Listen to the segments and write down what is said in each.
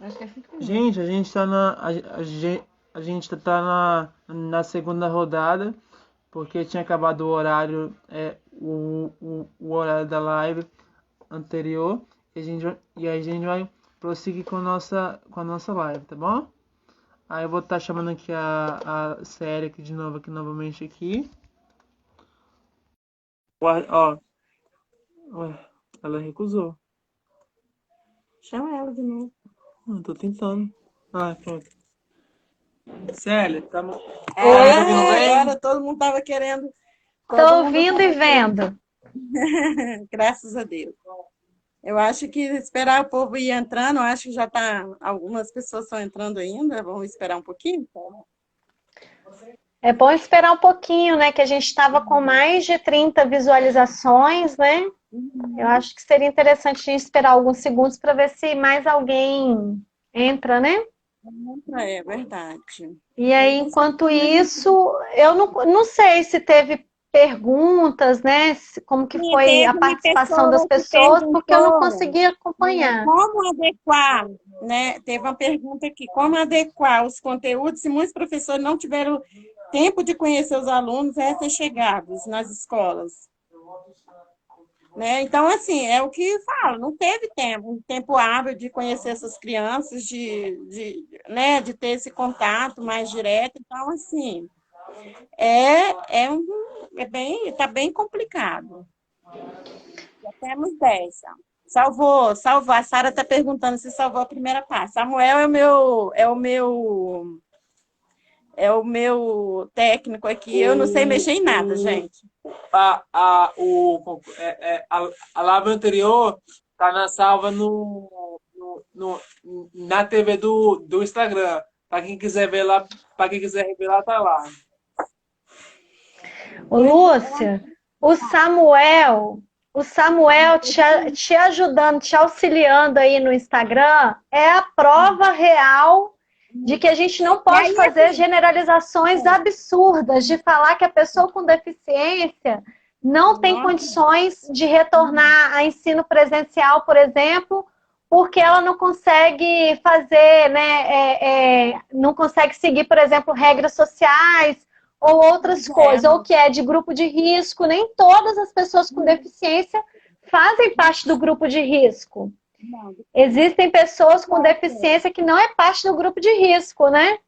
Acho que é 5 minutos. Gente, a gente tá na segunda rodada, porque tinha acabado o horário, o horário da live anterior, e a gente vai prosseguir com a nossa live, tá bom? Aí eu vou estar chamando aqui a série aqui de novo, aqui novamente aqui. Ó, ué, ela recusou. Chama ela de novo. Não, tô tentando. Ah, pronto. Célia, tá me ouvindo Ah, bem? agora todo mundo estava querendo. Todo Tô mundo ouvindo e estava querendo. vendo. Graças a Deus. Eu acho que esperar o povo ir entrando, eu acho que já está. Algumas pessoas estão entrando ainda, vamos esperar um pouquinho? Então. É bom esperar um pouquinho, né? Que a gente estava com mais de 30 visualizações, né? Eu Uhum. acho que seria interessante a gente esperar alguns segundos para ver se mais alguém entra, né? É verdade. E aí, enquanto isso, eu não sei se teve perguntas, né? Como que Sim, foi a teve uma participação das pessoa que pessoas, porque eu não perguntou, consegui né, acompanhar. como adequar, né? Teve uma pergunta aqui, como adequar os conteúdos se muitos professores não tiveram tempo de conhecer os alunos recém-chegados nas escolas, né? Então, assim, é o que falo, não teve tempo, um tempo hábil de conhecer essas crianças, né, de ter esse contato mais direto. Então, assim, tá bem complicado. Já temos 10. Salvou. A Sara está perguntando se salvou a primeira parte. Samuel é o meu técnico aqui. Eu não sei O, mexer em nada, o, gente. a live anterior tá na salva na TV do Instagram. Para quem quiser ver lá, para quem quiser revelar, tá lá. Ô, Lúcia, o Samuel, o Samuel te ajudando, te auxiliando aí no Instagram, é a prova real de que a gente não E pode aí, fazer assim, generalizações absurdas de falar que a pessoa com deficiência não tem nossa, condições de retornar a ensino presencial, por exemplo, porque ela não consegue fazer, né, não consegue seguir, por exemplo, regras sociais ou outras coisas, ou que é de grupo de risco. Nem todas as pessoas com deficiência fazem parte do grupo de risco. não, Existem pessoas com não, deficiência que não é parte do grupo de risco, né?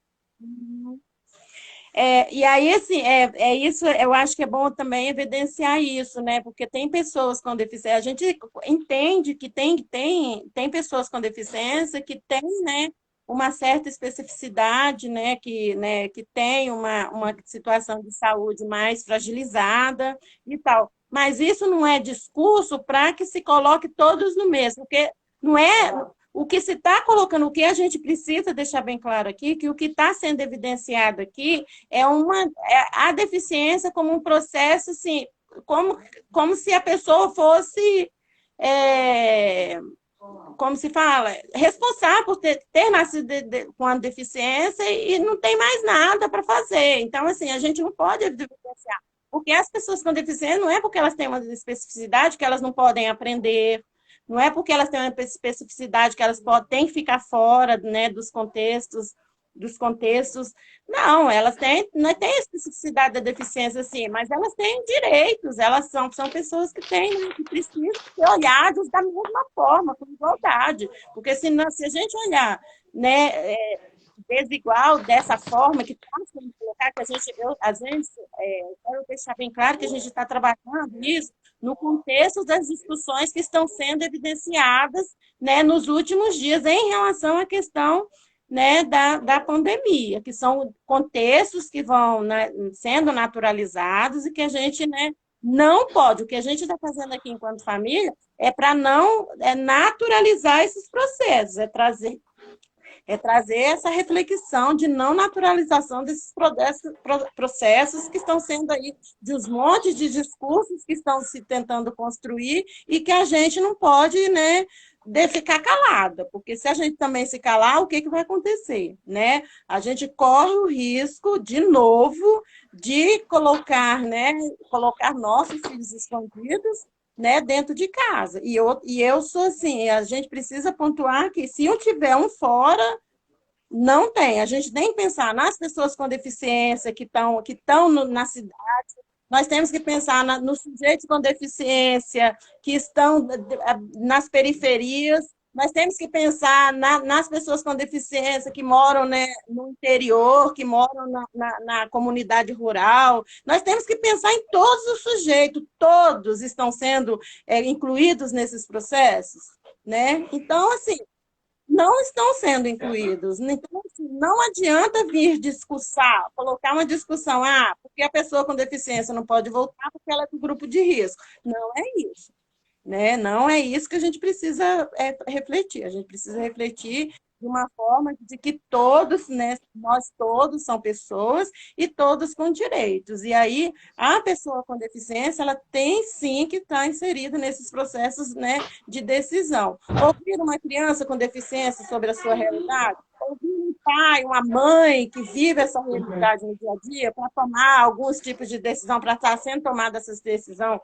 e aí, assim, é isso, eu acho que é bom também evidenciar isso, né? Porque tem pessoas com deficiência, a gente entende que tem pessoas com deficiência que têm, né, uma certa especificidade, né, que tem uma situação de saúde mais fragilizada e tal. Mas isso não é discurso para que se coloque todos no mesmo, porque não é. O que se está colocando, o que a gente precisa deixar bem claro aqui, que o que está sendo evidenciado aqui a deficiência como um processo, assim, como se a pessoa fosse, é, como se fala, responsável por ter nascido com a deficiência e não tem mais nada para fazer. Então, assim, a gente não pode evidenciar. Porque as pessoas com deficiência não é porque elas têm uma especificidade que elas não podem aprender, não é porque elas têm uma especificidade que elas têm que ficar fora, né, dos contextos. Não, elas têm, não têm a especificidade da deficiência, assim, mas elas têm direitos, elas são pessoas que têm, né, que precisam ser olhadas da mesma forma, com igualdade. Porque senão, se a gente olhar, né, desigual dessa forma que está sendo colocado, que eu quero deixar bem claro que a gente está trabalhando isso no contexto das discussões que estão sendo evidenciadas, né, nos últimos dias em relação à questão, né, da pandemia, que são contextos que vão, né, sendo naturalizados e que a gente, né, não pode. O que a gente está fazendo aqui enquanto família é para não naturalizar esses processos, é trazer essa reflexão de não naturalização desses processos que estão sendo aí, de uns montes de discursos que estão se tentando construir e que a gente não pode, né, de ficar calada, porque se a gente também se calar, o que vai acontecer, né? A gente corre o risco, de novo, de colocar nossos filhos escondidos, né, dentro de casa. E eu sou assim, a gente precisa pontuar que se eu tiver um fora, não tem. A gente tem que pensar nas pessoas com deficiência que estão na cidade. Nós temos que pensar nos sujeitos com deficiência que estão nas periferias. Nós temos que pensar nas pessoas com deficiência que moram, né, no interior, que moram na comunidade rural. Nós temos que pensar em todos os sujeitos, todos estão sendo incluídos nesses processos, né? Então, assim, não estão sendo incluídos. Então, assim, não adianta vir discursar, colocar uma discussão, porque a pessoa com deficiência não pode voltar porque ela é do grupo de risco. Não é isso, né? Não é isso que a gente precisa refletir. A gente precisa refletir de uma forma de que todos, né, nós todos são pessoas e todos com direitos. E aí, a pessoa com deficiência, ela tem sim que estar inserida nesses processos, né, de decisão. Ouvir uma criança com deficiência sobre a sua realidade, ouvir um pai, uma mãe que vive essa realidade no dia a dia para tomar alguns tipos de decisão, para estar sendo tomada essa decisão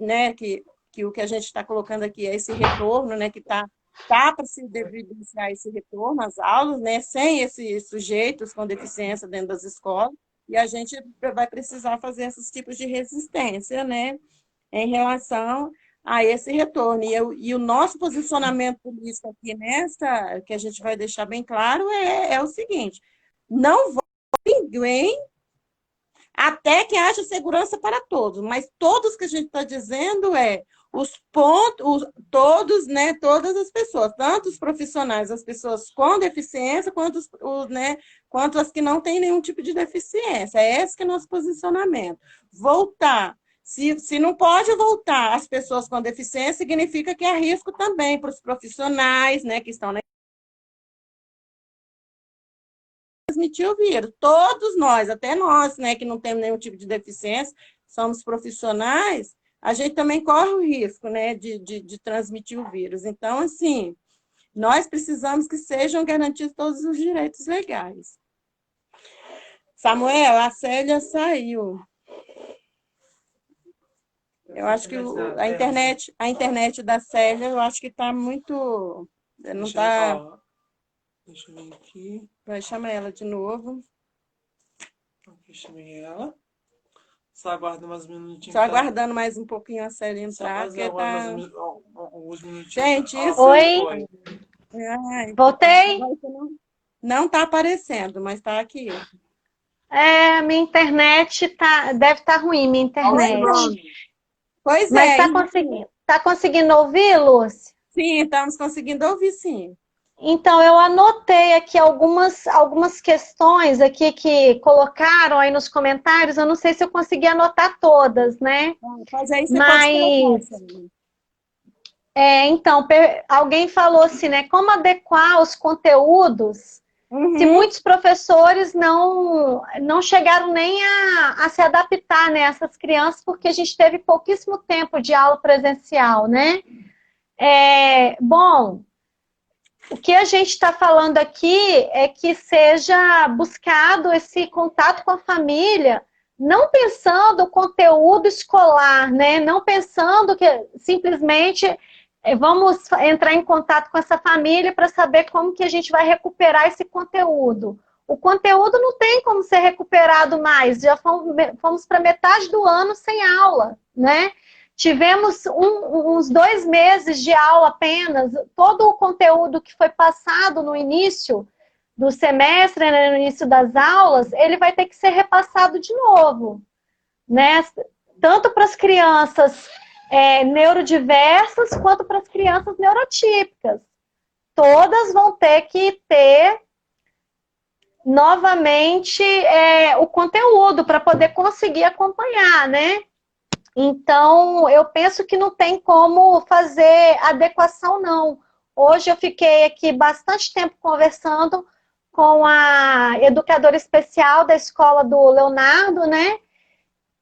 né, que o que a gente está colocando aqui é esse retorno, né, que está para se evidenciar esse retorno às aulas, né, sem esses sujeitos com deficiência dentro das escolas, e a gente vai precisar fazer esses tipos de resistência, né, em relação a esse retorno. E o nosso posicionamento político aqui nessa, que a gente vai deixar bem claro, é o seguinte: não vote ninguém até que haja segurança para todos, mas todos que a gente está dizendo os pontos, todos, né, todas as pessoas, tanto os profissionais, as pessoas com deficiência, quanto né, quanto as que não têm nenhum tipo de deficiência. É esse que é o nosso posicionamento. Voltar. Se não pode voltar as pessoas com deficiência, significa que há risco também para os profissionais, né, que estão transmitir o vírus. Todos nós, até nós, né, que não temos nenhum tipo de deficiência, somos profissionais, a gente também corre o risco, né, de transmitir o vírus. Então, assim, nós precisamos que sejam garantidos todos os direitos legais. Samuel, a Célia saiu. Eu acho que a internet da Célia, eu acho que está muito... Não está... Deixa eu ver aqui. Vai chamar ela de novo. Aqui, chamei ela. Só aguarda mais um minutinho. Só aguardando mais um pouquinho a Célia entrar. Porque tá... alguns minutinhos. Gente, isso... Oi? Ai, Voltei? Não está aparecendo, mas está aqui. Minha internet deve estar ruim, minha internet. Pois mas é. Tá conseguindo ouvir, Lúcia? Sim, estamos conseguindo ouvir, sim. Então, eu anotei aqui algumas questões aqui que colocaram aí nos comentários. Eu não sei se eu consegui anotar todas, né? Mas aí você pode colocar. Então, alguém falou assim, né? Como adequar os conteúdos se muitos professores não chegaram nem a se adaptar, né, a essas crianças, porque a gente teve pouquíssimo tempo de aula presencial, né? Bom, o que a gente está falando aqui é que seja buscado esse contato com a família, não pensando o conteúdo escolar, né? Não pensando que simplesmente vamos entrar em contato com essa família para saber como que a gente vai recuperar esse conteúdo. O conteúdo não tem como ser recuperado mais, já fomos para metade do ano sem aula, né? Tivemos uns 2 meses de aula apenas, todo o conteúdo que foi passado no início do semestre, né, no início das aulas, ele vai ter que ser repassado de novo, né? Tanto para as crianças neurodiversas, quanto para as crianças neurotípicas. Todas vão ter que ter novamente o conteúdo para poder conseguir acompanhar, né? Então, eu penso que não tem como fazer adequação, não. Hoje eu fiquei aqui bastante tempo conversando com a educadora especial da escola do Leonardo, né?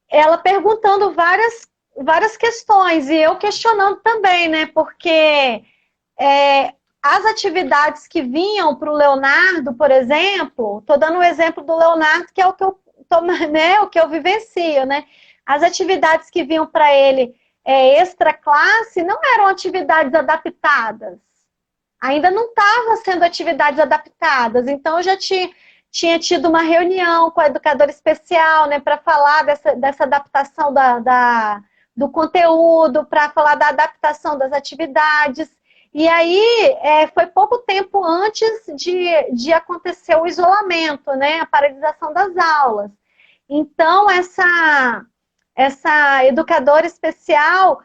Ela perguntando várias questões, e eu questionando também, né? Porque as atividades que vinham para o Leonardo, por exemplo, estou dando um exemplo do Leonardo, que é o que eu vivencio, né? As atividades que vinham para ele extra classe não eram atividades adaptadas. Ainda não estavam sendo atividades adaptadas. Então, eu já tinha tido uma reunião com a educadora especial, né, para falar dessa adaptação do conteúdo, para falar da adaptação das atividades. E aí, foi pouco tempo antes de acontecer o isolamento, né, a paralisação das aulas. Então, essa educadora especial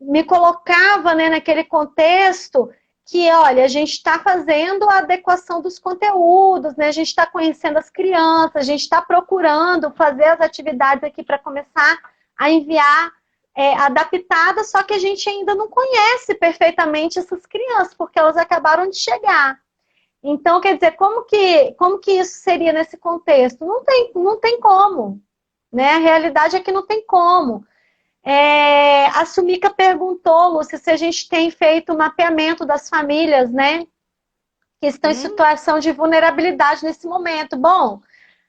me colocava, né, naquele contexto que, olha, a gente está fazendo a adequação dos conteúdos, né? A gente está conhecendo as crianças, a gente está procurando fazer as atividades aqui para começar a enviar adaptadas, só que a gente ainda não conhece perfeitamente essas crianças, porque elas acabaram de chegar. Então, quer dizer, como que isso seria nesse contexto? Não tem como, né? A realidade é que não tem como. A Sumica perguntou, Lúcia, se a gente tem feito mapeamento das famílias, né, que estão em situação de vulnerabilidade nesse momento. Bom,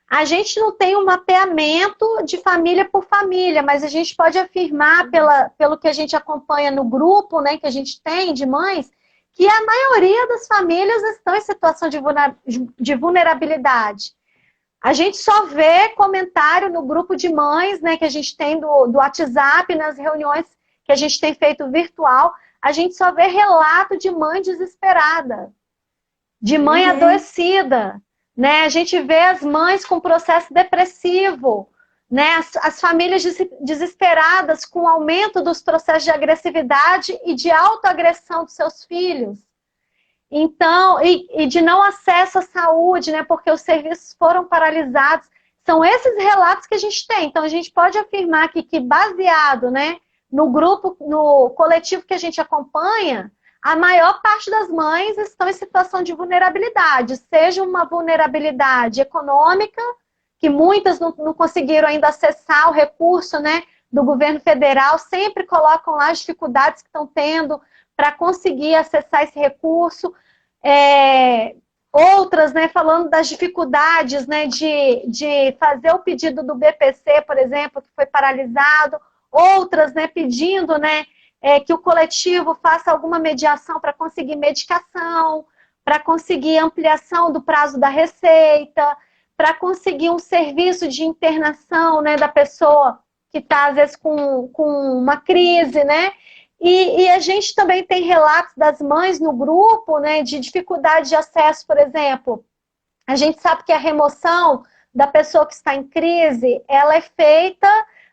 a gente não tem um mapeamento de família por família, mas a gente pode afirmar, pelo que a gente acompanha no grupo, né, que a gente tem de mães, que a maioria das famílias estão em situação de vulnerabilidade. A gente só vê comentário no grupo de mães, né, que a gente tem do WhatsApp, nas reuniões que a gente tem feito virtual, a gente só vê relato de mãe desesperada, de mãe adoecida, né? A gente vê as mães com processo depressivo, né? As famílias desesperadas com o aumento dos processos de agressividade e de autoagressão dos seus filhos. Então, e de não acesso à saúde, né? Porque os serviços foram paralisados. São esses relatos que a gente tem. Então, a gente pode afirmar que baseado, né, no grupo, no coletivo que a gente acompanha, a maior parte das mães estão em situação de vulnerabilidade. Seja uma vulnerabilidade econômica, que muitas não conseguiram ainda acessar o recurso, né, do governo federal, sempre colocam lá as dificuldades que estão tendo para conseguir acessar esse recurso. Outras, né, falando das dificuldades, né, de fazer o pedido do BPC, por exemplo, que foi paralisado. Outras, né, pedindo, né, que o coletivo faça alguma mediação para conseguir medicação, para conseguir ampliação do prazo da receita, para conseguir um serviço de internação, né, da pessoa que está, às vezes, com uma crise, né? E a gente também tem relatos das mães no grupo, né, de dificuldade de acesso, por exemplo. A gente sabe que a remoção da pessoa que está em crise, ela é feita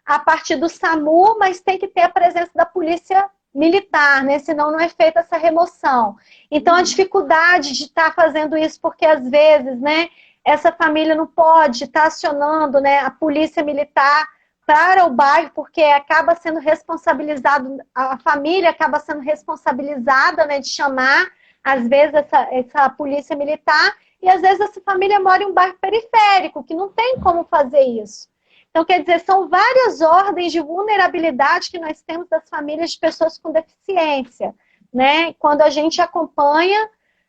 a partir do SAMU, mas tem que ter a presença da polícia militar, né? Senão não é feita essa remoção. Então, a dificuldade de estar fazendo isso, porque às vezes, né, essa família não pode estar acionando, né, a polícia militar para o bairro, porque acaba sendo responsabilizado, a família acaba sendo responsabilizada, né, de chamar, às vezes, essa polícia militar, e às vezes essa família mora em um bairro periférico, que não tem como fazer isso. Então, quer dizer, são várias ordens de vulnerabilidade que nós temos das famílias de pessoas com deficiência, né? Quando a gente acompanha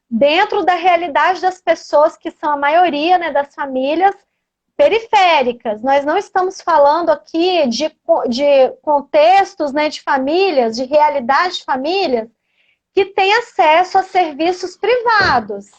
dentro da realidade das pessoas, que são a maioria, né, das famílias periféricas. Nós não estamos falando aqui de contextos, né, de famílias, de realidade de famílias, que têm acesso a serviços privados.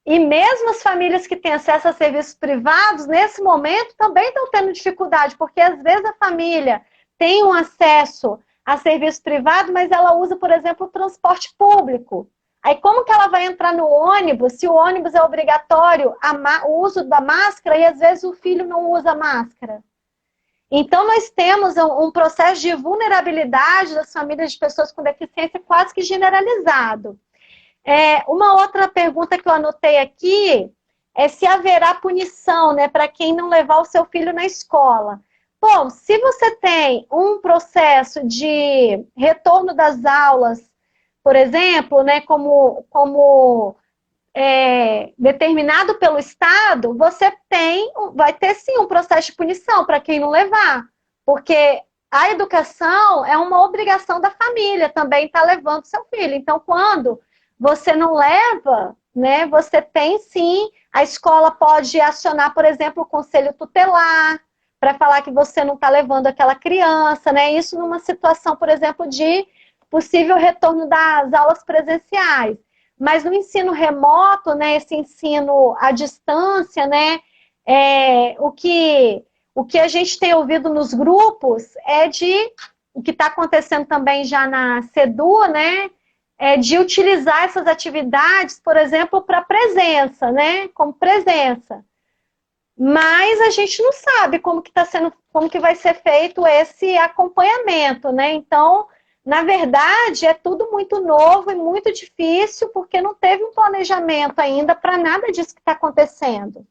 E mesmo as famílias que têm acesso a serviços privados, nesse momento, também estão tendo dificuldade, porque às vezes a família tem um acesso a serviço privado, mas ela usa, por exemplo, o transporte público. Aí como que ela vai entrar no ônibus, se o ônibus é obrigatório o uso da máscara, e às vezes o filho não usa máscara? Então nós temos um processo de vulnerabilidade das famílias de pessoas com deficiência quase que generalizado. Uma outra pergunta que eu anotei aqui é se haverá punição, né, para quem não levar o seu filho na escola. Bom, se você tem um processo de retorno das aulas, por exemplo, né, como determinado pelo Estado, você vai ter sim um processo de punição para quem não levar, porque a educação é uma obrigação da família também estar levando seu filho. Então, quando você não leva, né, você tem sim, a escola pode acionar, por exemplo, o conselho tutelar, para falar que você não está levando aquela criança, né? Isso numa situação, por exemplo, de possível retorno das aulas presenciais. Mas no ensino remoto, né, esse ensino à distância, né, o que a gente tem ouvido nos grupos é o que está acontecendo também já na SEDU, né, de utilizar essas atividades, por exemplo, para presença, né, como presença. Mas a gente não sabe como que vai ser feito esse acompanhamento, né? Então, na verdade, é tudo muito novo e muito difícil, porque não teve um planejamento ainda para nada disso que está acontecendo.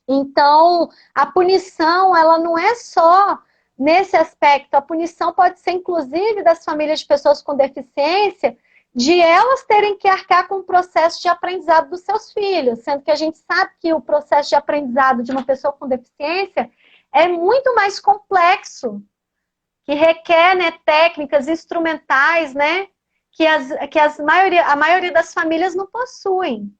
Então, a punição, ela não é só nesse aspecto. A punição pode ser, inclusive, das famílias de pessoas com deficiência, de elas terem que arcar com o processo de aprendizado dos seus filhos, sendo que a gente sabe que o processo de aprendizado de uma pessoa com deficiência é muito mais complexo, que requer, né, técnicas instrumentais, né, que a maioria das famílias não possuem.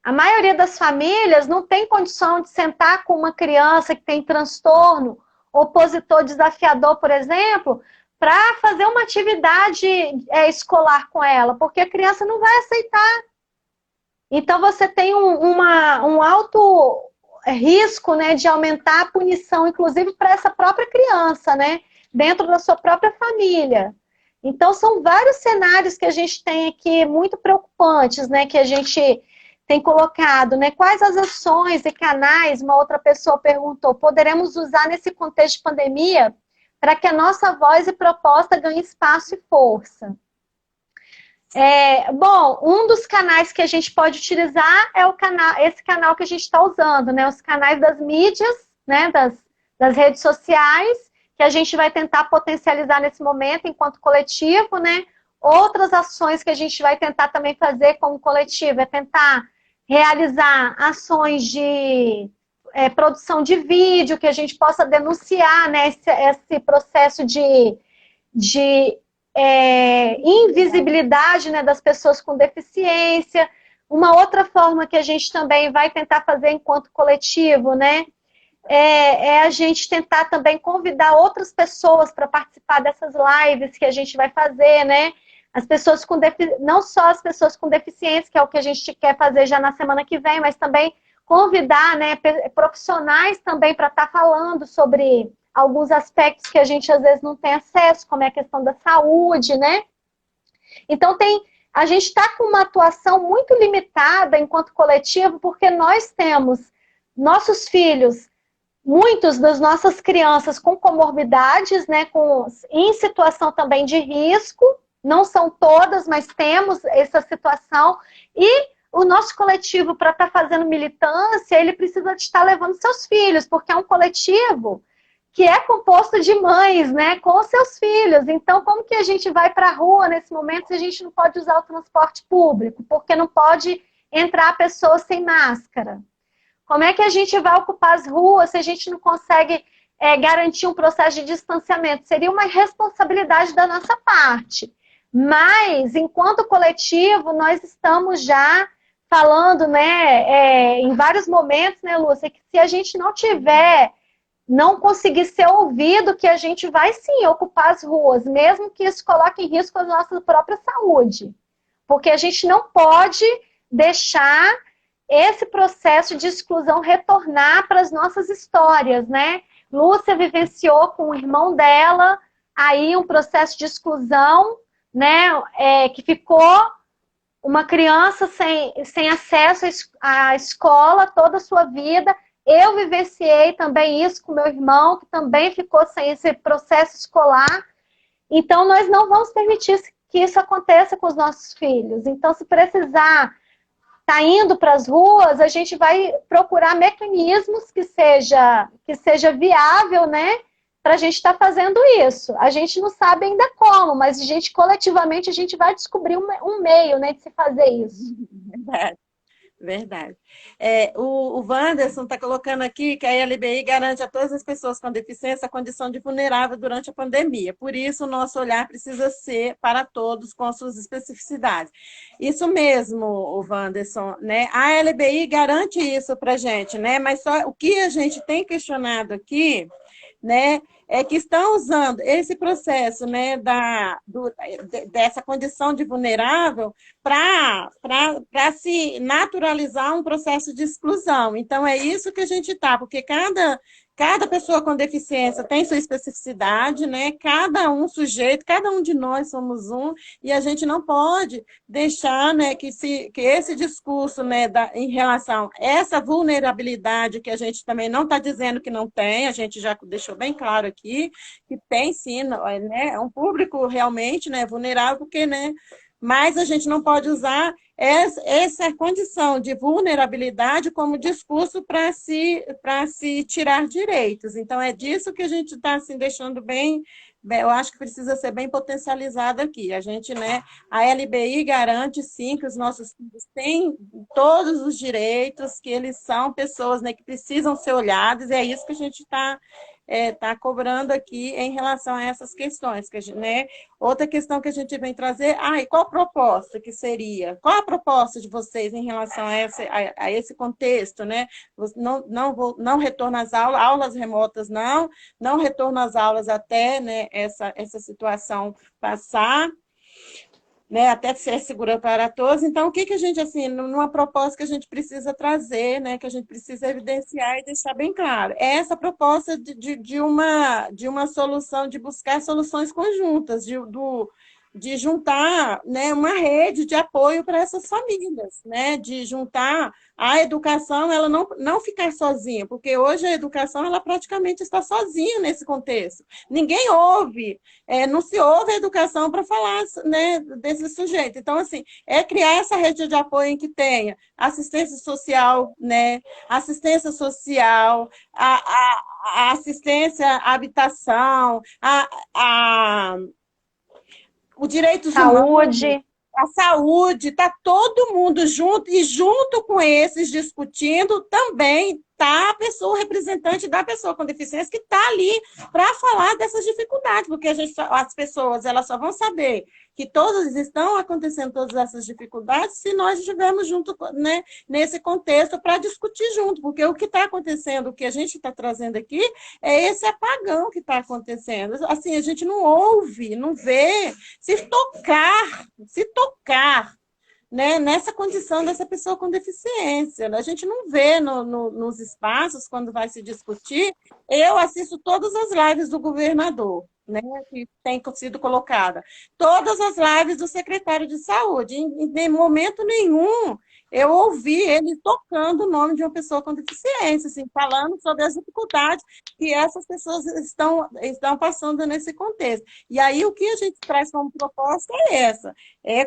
A maioria das famílias não tem condição de sentar com uma criança que tem transtorno opositor desafiador, por exemplo, para fazer uma atividade escolar com ela, porque a criança não vai aceitar. Então, você tem um alto risco, né, de aumentar a punição, inclusive para essa própria criança, né, dentro da sua própria família. Então, são vários cenários que a gente tem aqui muito preocupantes, né, que a gente tem colocado, né, quais as ações e canais, uma outra pessoa perguntou, poderemos usar nesse contexto de pandemia para que a nossa voz e proposta ganhe espaço e força. Bom, um dos canais que a gente pode utilizar é esse canal que a gente está usando, né? Os canais das mídias, né? Das redes sociais, que a gente vai tentar potencializar nesse momento enquanto coletivo, né? Outras ações que a gente vai tentar também fazer como coletivo é tentar realizar ações de produção de vídeo, que a gente possa denunciar, né, esse processo de invisibilidade, né, das pessoas com deficiência. Uma outra forma que a gente também vai tentar fazer enquanto coletivo, né, a gente tentar também convidar outras pessoas para participar dessas lives que a gente vai fazer, né, as pessoas com não só as pessoas com deficiência, que é o que a gente quer fazer já na semana que vem, mas também convidar, né, profissionais também para estar falando sobre alguns aspectos que a gente às vezes não tem acesso, como é a questão da saúde, né? Então a gente está com uma atuação muito limitada enquanto coletivo, porque nós temos nossos filhos, muitos das nossas crianças com comorbidades, né, em situação também de risco, não são todas, mas temos essa situação, e o nosso coletivo, para estar fazendo militância, ele precisa de estar levando seus filhos, porque é um coletivo que é composto de mães, né, com seus filhos. Então, como que a gente vai para a rua nesse momento se a gente não pode usar o transporte público? Porque não pode entrar pessoas sem máscara. Como é que a gente vai ocupar as ruas se a gente não consegue garantir um processo de distanciamento? Seria uma responsabilidade da nossa parte. Mas, enquanto coletivo, nós estamos já falando, né, em vários momentos, né, Lúcia, que se a gente não conseguir ser ouvido, que a gente vai sim ocupar as ruas, mesmo que isso coloque em risco a nossa própria saúde. Porque a gente não pode deixar esse processo de exclusão retornar para as nossas histórias, né? Lúcia vivenciou com o irmão dela aí um processo de exclusão, né? Que ficou uma criança sem acesso à escola toda a sua vida. Eu vivenciei também isso com meu irmão, que também ficou sem esse processo escolar. Então, nós não vamos permitir que isso aconteça com os nossos filhos. Então, se precisar estar indo para as ruas, a gente vai procurar mecanismos que seja viável, né? Para a gente estar fazendo isso. A gente não sabe ainda como, mas coletivamente a gente vai descobrir um meio, né, de se fazer isso. Verdade. Verdade. O Wanderson está colocando aqui que a LBI garante a todas as pessoas com deficiência a condição de vulnerável durante a pandemia. Por isso, o nosso olhar precisa ser para todos com as suas especificidades. Isso mesmo, o Wanderson, né? A LBI garante isso para a gente, né? Mas só o que a gente tem questionado aqui né, que estão usando esse processo, né, dessa condição de vulnerável para se naturalizar um processo de exclusão. Então, é isso que a gente está, porque cada pessoa com deficiência tem sua especificidade, né? Cada um sujeito, cada um de nós somos um, e a gente não pode deixar, né, que esse discurso, né, em relação a essa vulnerabilidade, que a gente também não está dizendo que não tem, a gente já deixou bem claro aqui, que tem sim, né, é um público realmente, né, vulnerável, porque, né, mas a gente não pode usar essa condição de vulnerabilidade como discurso para se tirar direitos. Então, é disso que a gente está assim, deixando bem, eu acho que precisa ser bem potencializado aqui. A gente, né, a LBI garante, sim, que os nossos filhos têm todos os direitos, que eles são pessoas, né, que precisam ser olhadas, e é isso que a gente está cobrando aqui em relação a essas questões, que né? Outra questão que a gente vem trazer, e qual a proposta que seria? Qual a proposta de vocês em relação a esse contexto, né? Não retorno às aulas remotas não retorno às aulas até, né, essa situação passar, né, até ser segura para todos. Então, o que a gente, assim, numa proposta que a gente precisa trazer, né, que a gente precisa evidenciar e deixar bem claro, é essa proposta de uma solução, de buscar soluções conjuntas, de juntar, né, uma rede de apoio para essas famílias, né, de juntar a educação, ela não ficar sozinha, porque hoje a educação ela praticamente está sozinha nesse contexto. Ninguém ouve, não se ouve a educação para falar, né, desse sujeito. Então, assim, criar essa rede de apoio em que tenha assistência social, né, assistência social, a assistência à habitação, os direitos humanos, Saúde. a saúde, está todo mundo junto, e junto com esses discutindo também está a pessoa, o representante da pessoa com deficiência, que está ali para falar dessas dificuldades, porque as pessoas elas só vão saber que todas estão acontecendo, todas essas dificuldades, se nós estivermos junto, né, nesse contexto para discutir junto, porque o que está acontecendo, o que a gente está trazendo aqui, é esse apagão que está acontecendo. Assim, a gente não ouve, não vê, se tocar, né, nessa condição dessa pessoa com deficiência. A gente não vê nos espaços, quando vai se discutir. Eu assisto todas as lives do governador, né, que tem sido colocada. Todas as lives do secretário de saúde. Em momento nenhum eu ouvi ele tocando o nome de uma pessoa com deficiência, assim, falando sobre as dificuldades que essas pessoas estão passando nesse contexto. E aí o que a gente traz como proposta é essa,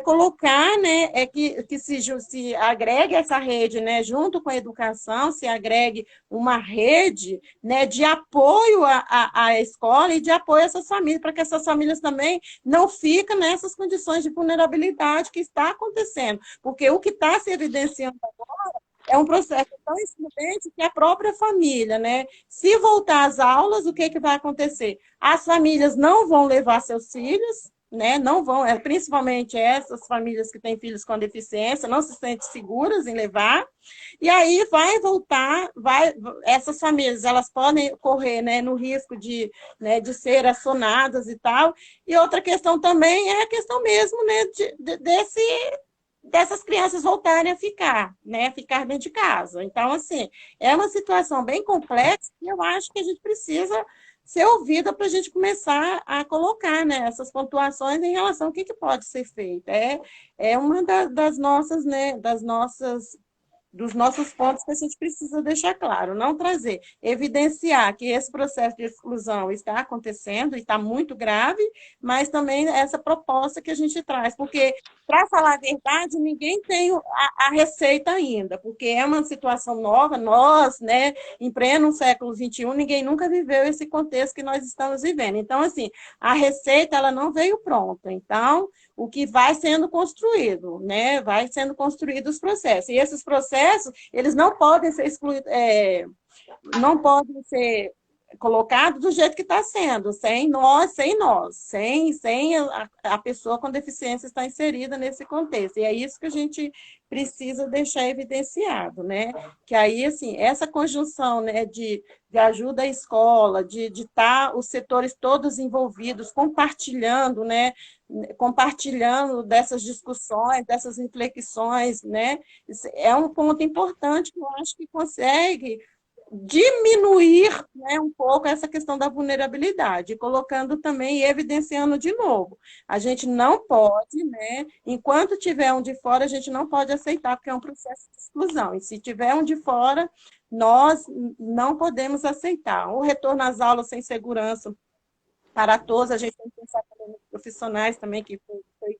colocar, né, que se agregue essa rede, né, junto com a educação, se agregue uma rede, né, de apoio à escola e de apoio a essas famílias, para que essas famílias também não fiquem nessas condições de vulnerabilidade que está acontecendo. Porque o que está se evidenciando agora é um processo tão excludente que a própria família, né? Se voltar às aulas, o que vai acontecer? As famílias não vão levar seus filhos, né? Não vão, principalmente essas famílias que têm filhos com deficiência, não se sentem seguras em levar, e aí vai voltar, essas famílias, elas podem correr, né, no risco de ser assonadas e tal. E outra questão também é a questão mesmo, né, dessas crianças voltarem a ficar dentro de casa. Então, assim, é uma situação bem complexa e eu acho que a gente precisa ser ouvida para a gente começar a colocar, né, essas pontuações em relação ao que pode ser feito. É uma das nossas, né, dos nossos pontos que a gente precisa deixar claro, não trazer, evidenciar que esse processo de exclusão está acontecendo e está muito grave, mas também essa proposta que a gente traz, porque, para falar a verdade, ninguém tem a receita ainda, porque é uma situação nova, nós, né, em pleno século XXI, ninguém nunca viveu esse contexto que nós estamos vivendo. Então, assim, a receita, ela não veio pronta, então, o que vai sendo construído, né? Vai sendo construído os processos. E esses processos, eles não podem ser excluídos, não podem ser colocado do jeito que está sendo, sem a pessoa com deficiência estar inserida nesse contexto. E é isso que a gente precisa deixar evidenciado, né? Que aí, assim, essa conjunção, né, de ajuda à escola, de estar os setores todos envolvidos, compartilhando, né? Compartilhando dessas discussões, dessas inflexões, né? Isso é um ponto importante que eu acho que consegue diminuir, né, um pouco essa questão da vulnerabilidade, colocando também e evidenciando de novo. A gente não pode, né, enquanto tiver um de fora, a gente não pode aceitar, porque é um processo de exclusão. E se tiver um de fora, nós não podemos aceitar. O retorno às aulas sem segurança para todos, a gente tem que pensar também nos profissionais também, que foi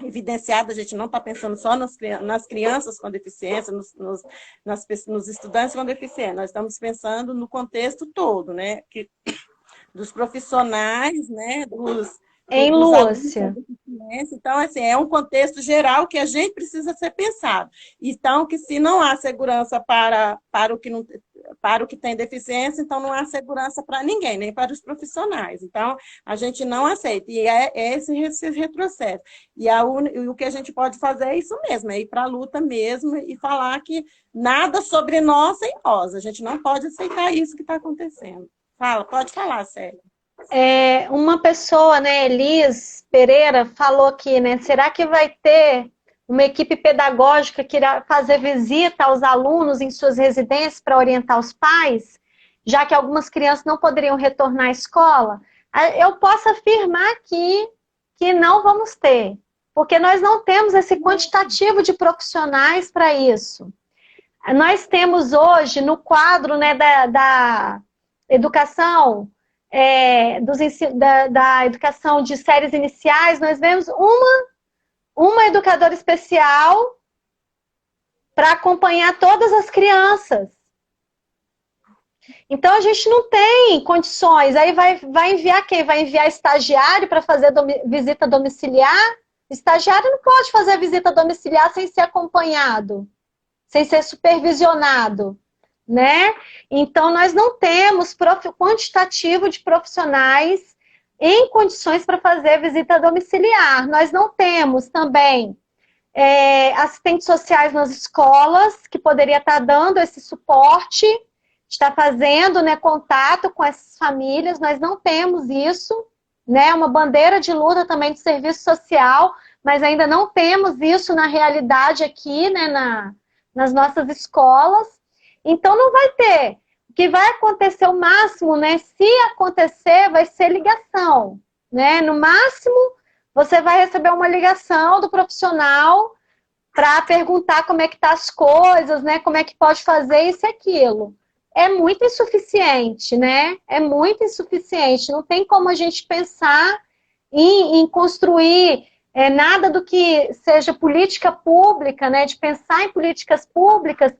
evidenciado, a gente não está pensando só nas crianças com deficiência, nos estudantes com deficiência, nós estamos pensando no contexto todo, né? Dos profissionais, né? Dos Lúcia. Então, assim, é um contexto geral que a gente precisa ser pensado. Então, que se não há segurança para o que tem deficiência, então não há segurança para ninguém, nem para os profissionais. Então, a gente não aceita. E é esse retrocesso. E o que a gente pode fazer é isso mesmo, é ir para a luta mesmo e falar que nada sobre nós sem nós. A gente não pode aceitar isso que está acontecendo. Pode falar, Célia. Uma pessoa, né, Elis Pereira, falou aqui, né, será que vai ter uma equipe pedagógica que irá fazer visita aos alunos em suas residências para orientar os pais, já que algumas crianças não poderiam retornar à escola? Eu posso afirmar aqui que não vamos ter, porque nós não temos esse quantitativo de profissionais para isso. Nós temos hoje, no quadro, né, da educação, da educação de séries iniciais, nós vemos uma educadora especial para acompanhar todas as crianças. Então, a gente não tem condições. Aí vai enviar quem? Vai enviar estagiário para fazer visita domiciliar? Estagiário não pode fazer visita domiciliar sem ser acompanhado, sem ser supervisionado, né? Então, nós não temos quantitativo de profissionais em condições para fazer visita domiciliar. Nós não temos também assistentes sociais nas escolas, que poderia estar dando esse suporte, está fazendo, né, contato com essas famílias. Nós não temos isso, né? Uma bandeira de luta também de serviço social, mas ainda não temos isso na realidade aqui, né, nas nossas escolas. Então, não vai ter. O que vai acontecer, o máximo, né? Se acontecer, vai ser ligação, né? No máximo, você vai receber uma ligação do profissional para perguntar como é que tá as coisas, né? Como é que pode fazer isso e aquilo. É muito insuficiente, né? É muito insuficiente. Não tem como a gente pensar em construir nada do que seja política pública, né? De pensar em políticas públicas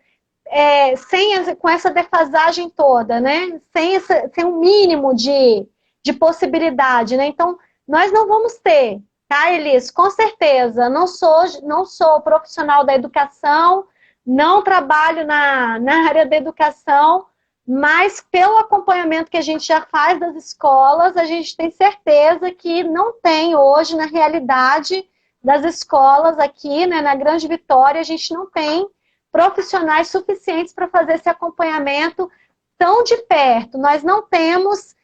com essa defasagem toda, né? Sem um mínimo de possibilidade, né? Então, nós não vamos ter, tá, Elis? Com certeza, não sou profissional da educação, não trabalho na área da educação, mas pelo acompanhamento que a gente já faz das escolas, a gente tem certeza que não tem hoje, na realidade das escolas aqui, né, na Grande Vitória, a gente não tem profissionais suficientes para fazer esse acompanhamento tão de perto. Nós não temos,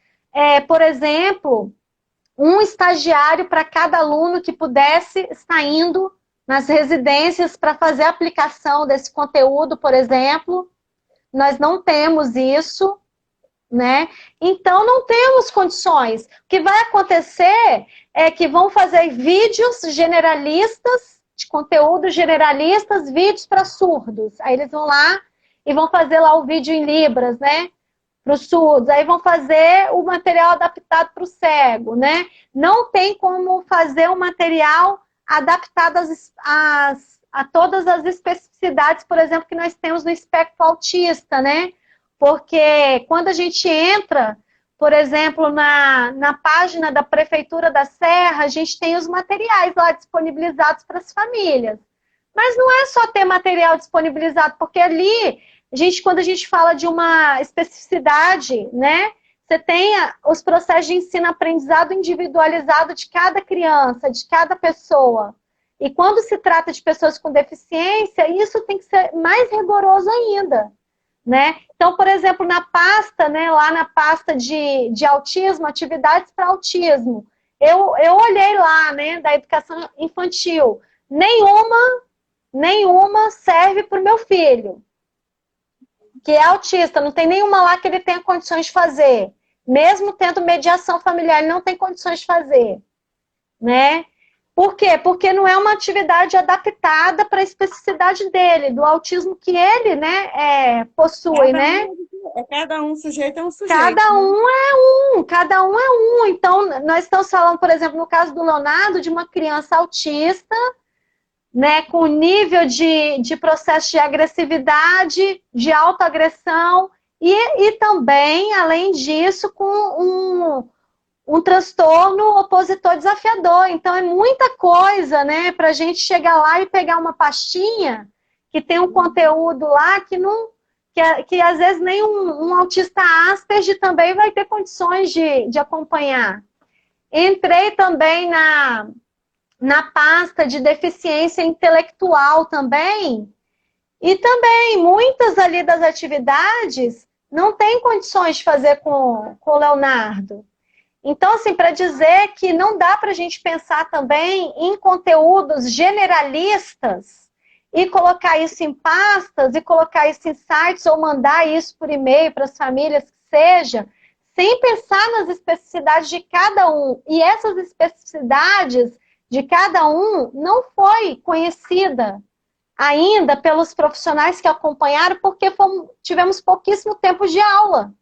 por exemplo, um estagiário para cada aluno que pudesse estar indo nas residências para fazer a aplicação desse conteúdo, por exemplo. Nós não temos isso, né? Então, não temos condições. O que vai acontecer é que vão fazer vídeos generalistas, de conteúdo generalistas, vídeos para surdos. Aí eles vão lá e vão fazer lá o vídeo em Libras, né? Para os surdos. Aí vão fazer o material adaptado para o cego, né? Não tem como fazer um material adaptado a todas as especificidades, por exemplo, que nós temos no espectro autista, né? Porque quando a gente entra, por exemplo, na página da Prefeitura da Serra, a gente tem os materiais lá disponibilizados para as famílias. Mas não é só ter material disponibilizado, porque ali quando a gente fala de uma especificidade, né? Você tem os processos de ensino-aprendizado individualizado de cada criança, de cada pessoa. E quando se trata de pessoas com deficiência, isso tem que ser mais rigoroso ainda, né? Então, por exemplo, na pasta, né, lá na pasta de autismo, atividades para autismo, eu olhei lá, né, da educação infantil, nenhuma serve para o meu filho, que é autista, não tem nenhuma lá que ele tenha condições de fazer. Mesmo tendo mediação familiar, ele não tem condições de fazer, né? Por quê? Porque não é uma atividade adaptada para a especificidade dele, do autismo que ele, né, possui, né? Cada um sujeito é um sujeito. Cada um é um. Então, nós estamos falando, por exemplo, no caso do Leonardo, de uma criança autista, né, com nível de processo de agressividade, de autoagressão, e também, além disso, com um transtorno opositor desafiador. Então, é muita coisa, né, para a gente chegar lá e pegar uma pastinha que tem um conteúdo lá que às vezes nem um autista Asperger também vai ter condições de acompanhar. Entrei também na pasta de deficiência intelectual também, e também muitas ali das atividades não tem condições de fazer com o Leonardo. Então, assim, para dizer que não dá para a gente pensar também em conteúdos generalistas e colocar isso em pastas, e colocar isso em sites, ou mandar isso por e-mail para as famílias, que seja, sem pensar nas especificidades de cada um. E essas especificidades de cada um não foi conhecida ainda pelos profissionais que acompanharam, porque tivemos pouquíssimo tempo de aula.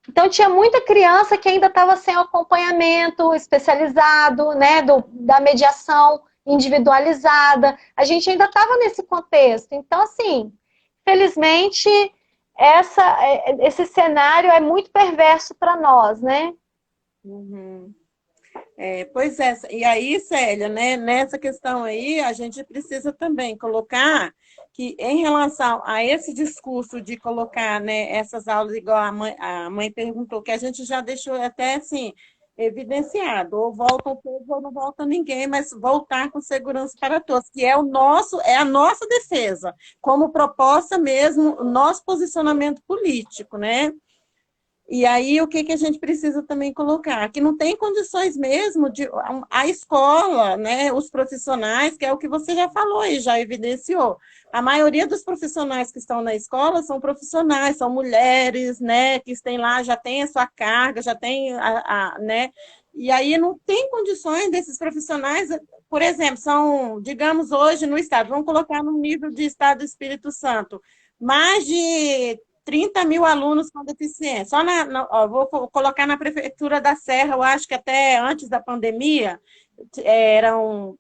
Então, tinha muita criança que ainda estava sem acompanhamento especializado, né, da mediação individualizada. A gente ainda estava nesse contexto. Então, assim, felizmente, esse cenário é muito perverso para nós, né? Uhum. Pois é, e aí, Célia, né, nessa questão aí, a gente precisa também colocar que, em relação a esse discurso de colocar, né, essas aulas, igual a mãe perguntou, que a gente já deixou até assim, evidenciado, ou volta o povo ou não volta ninguém, mas voltar com segurança para todos, que é a nossa defesa, como proposta mesmo, o nosso posicionamento político, né? E aí, o que a gente precisa também colocar? Que não tem condições mesmo de a escola, né, os profissionais, que é o que você já falou e já evidenciou. A maioria dos profissionais que estão na escola são profissionais, são mulheres, né, que estão lá, já tem a sua carga, já tem né? E aí não tem condições desses profissionais, por exemplo, são, digamos, hoje no estado, vamos colocar no nível de estado do Espírito Santo, mais de 30 mil alunos com deficiência. Só vou colocar na Prefeitura da Serra, eu acho que até antes da pandemia, eram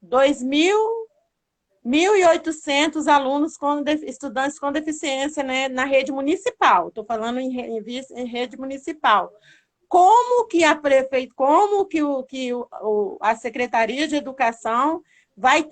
1.800 alunos, estudantes com deficiência, né, na rede municipal. Estou falando em rede municipal. Como que a Secretaria de Educação vai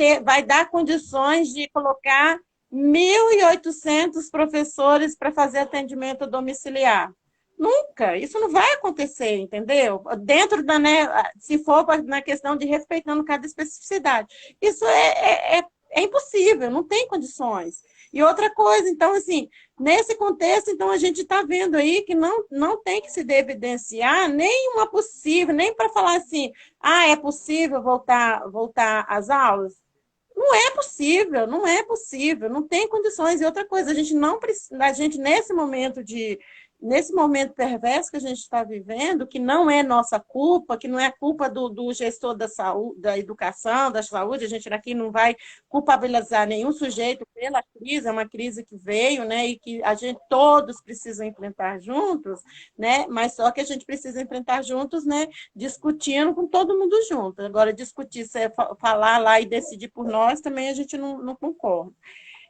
dar condições de colocar 1.800 professores para fazer atendimento domiciliar? Nunca, isso não vai acontecer, entendeu? Dentro né, se for na questão de respeitando cada especificidade. Isso é impossível, não tem condições. E outra coisa, então, assim, nesse contexto, então, a gente está vendo aí que não tem que se evidenciar nenhuma possível, nem para falar assim, é possível voltar às aulas? Não é possível, não tem condições. E outra coisa, a gente nesse momento perverso que a gente está vivendo, que não é nossa culpa, que não é culpa do gestor da saúde, da educação, da saúde, a gente aqui não vai culpabilizar nenhum sujeito pela crise, é uma crise que veio, né, e que a gente todos precisam enfrentar juntos, né, mas só que a gente precisa enfrentar juntos, né, discutindo com todo mundo junto. Agora, discutir, falar lá e decidir por nós, também a gente não concorda.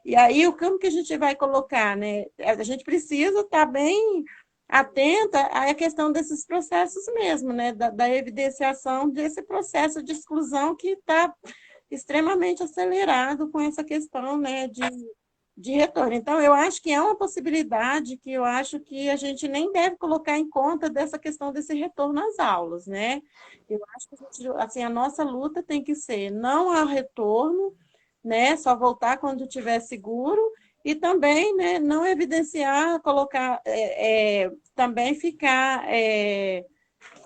E aí, como que a gente vai colocar, né? A gente precisa estar bem atenta à questão desses processos mesmo, né? Da evidenciação desse processo de exclusão que está extremamente acelerado com essa questão, né? de retorno. Então, eu acho que é uma possibilidade que eu acho que a gente nem deve colocar em conta dessa questão desse retorno às aulas, né? Eu acho que assim, a nossa luta tem que ser não ao retorno, né? Só voltar quando estiver seguro, e também, né, não evidenciar, colocar, também ficar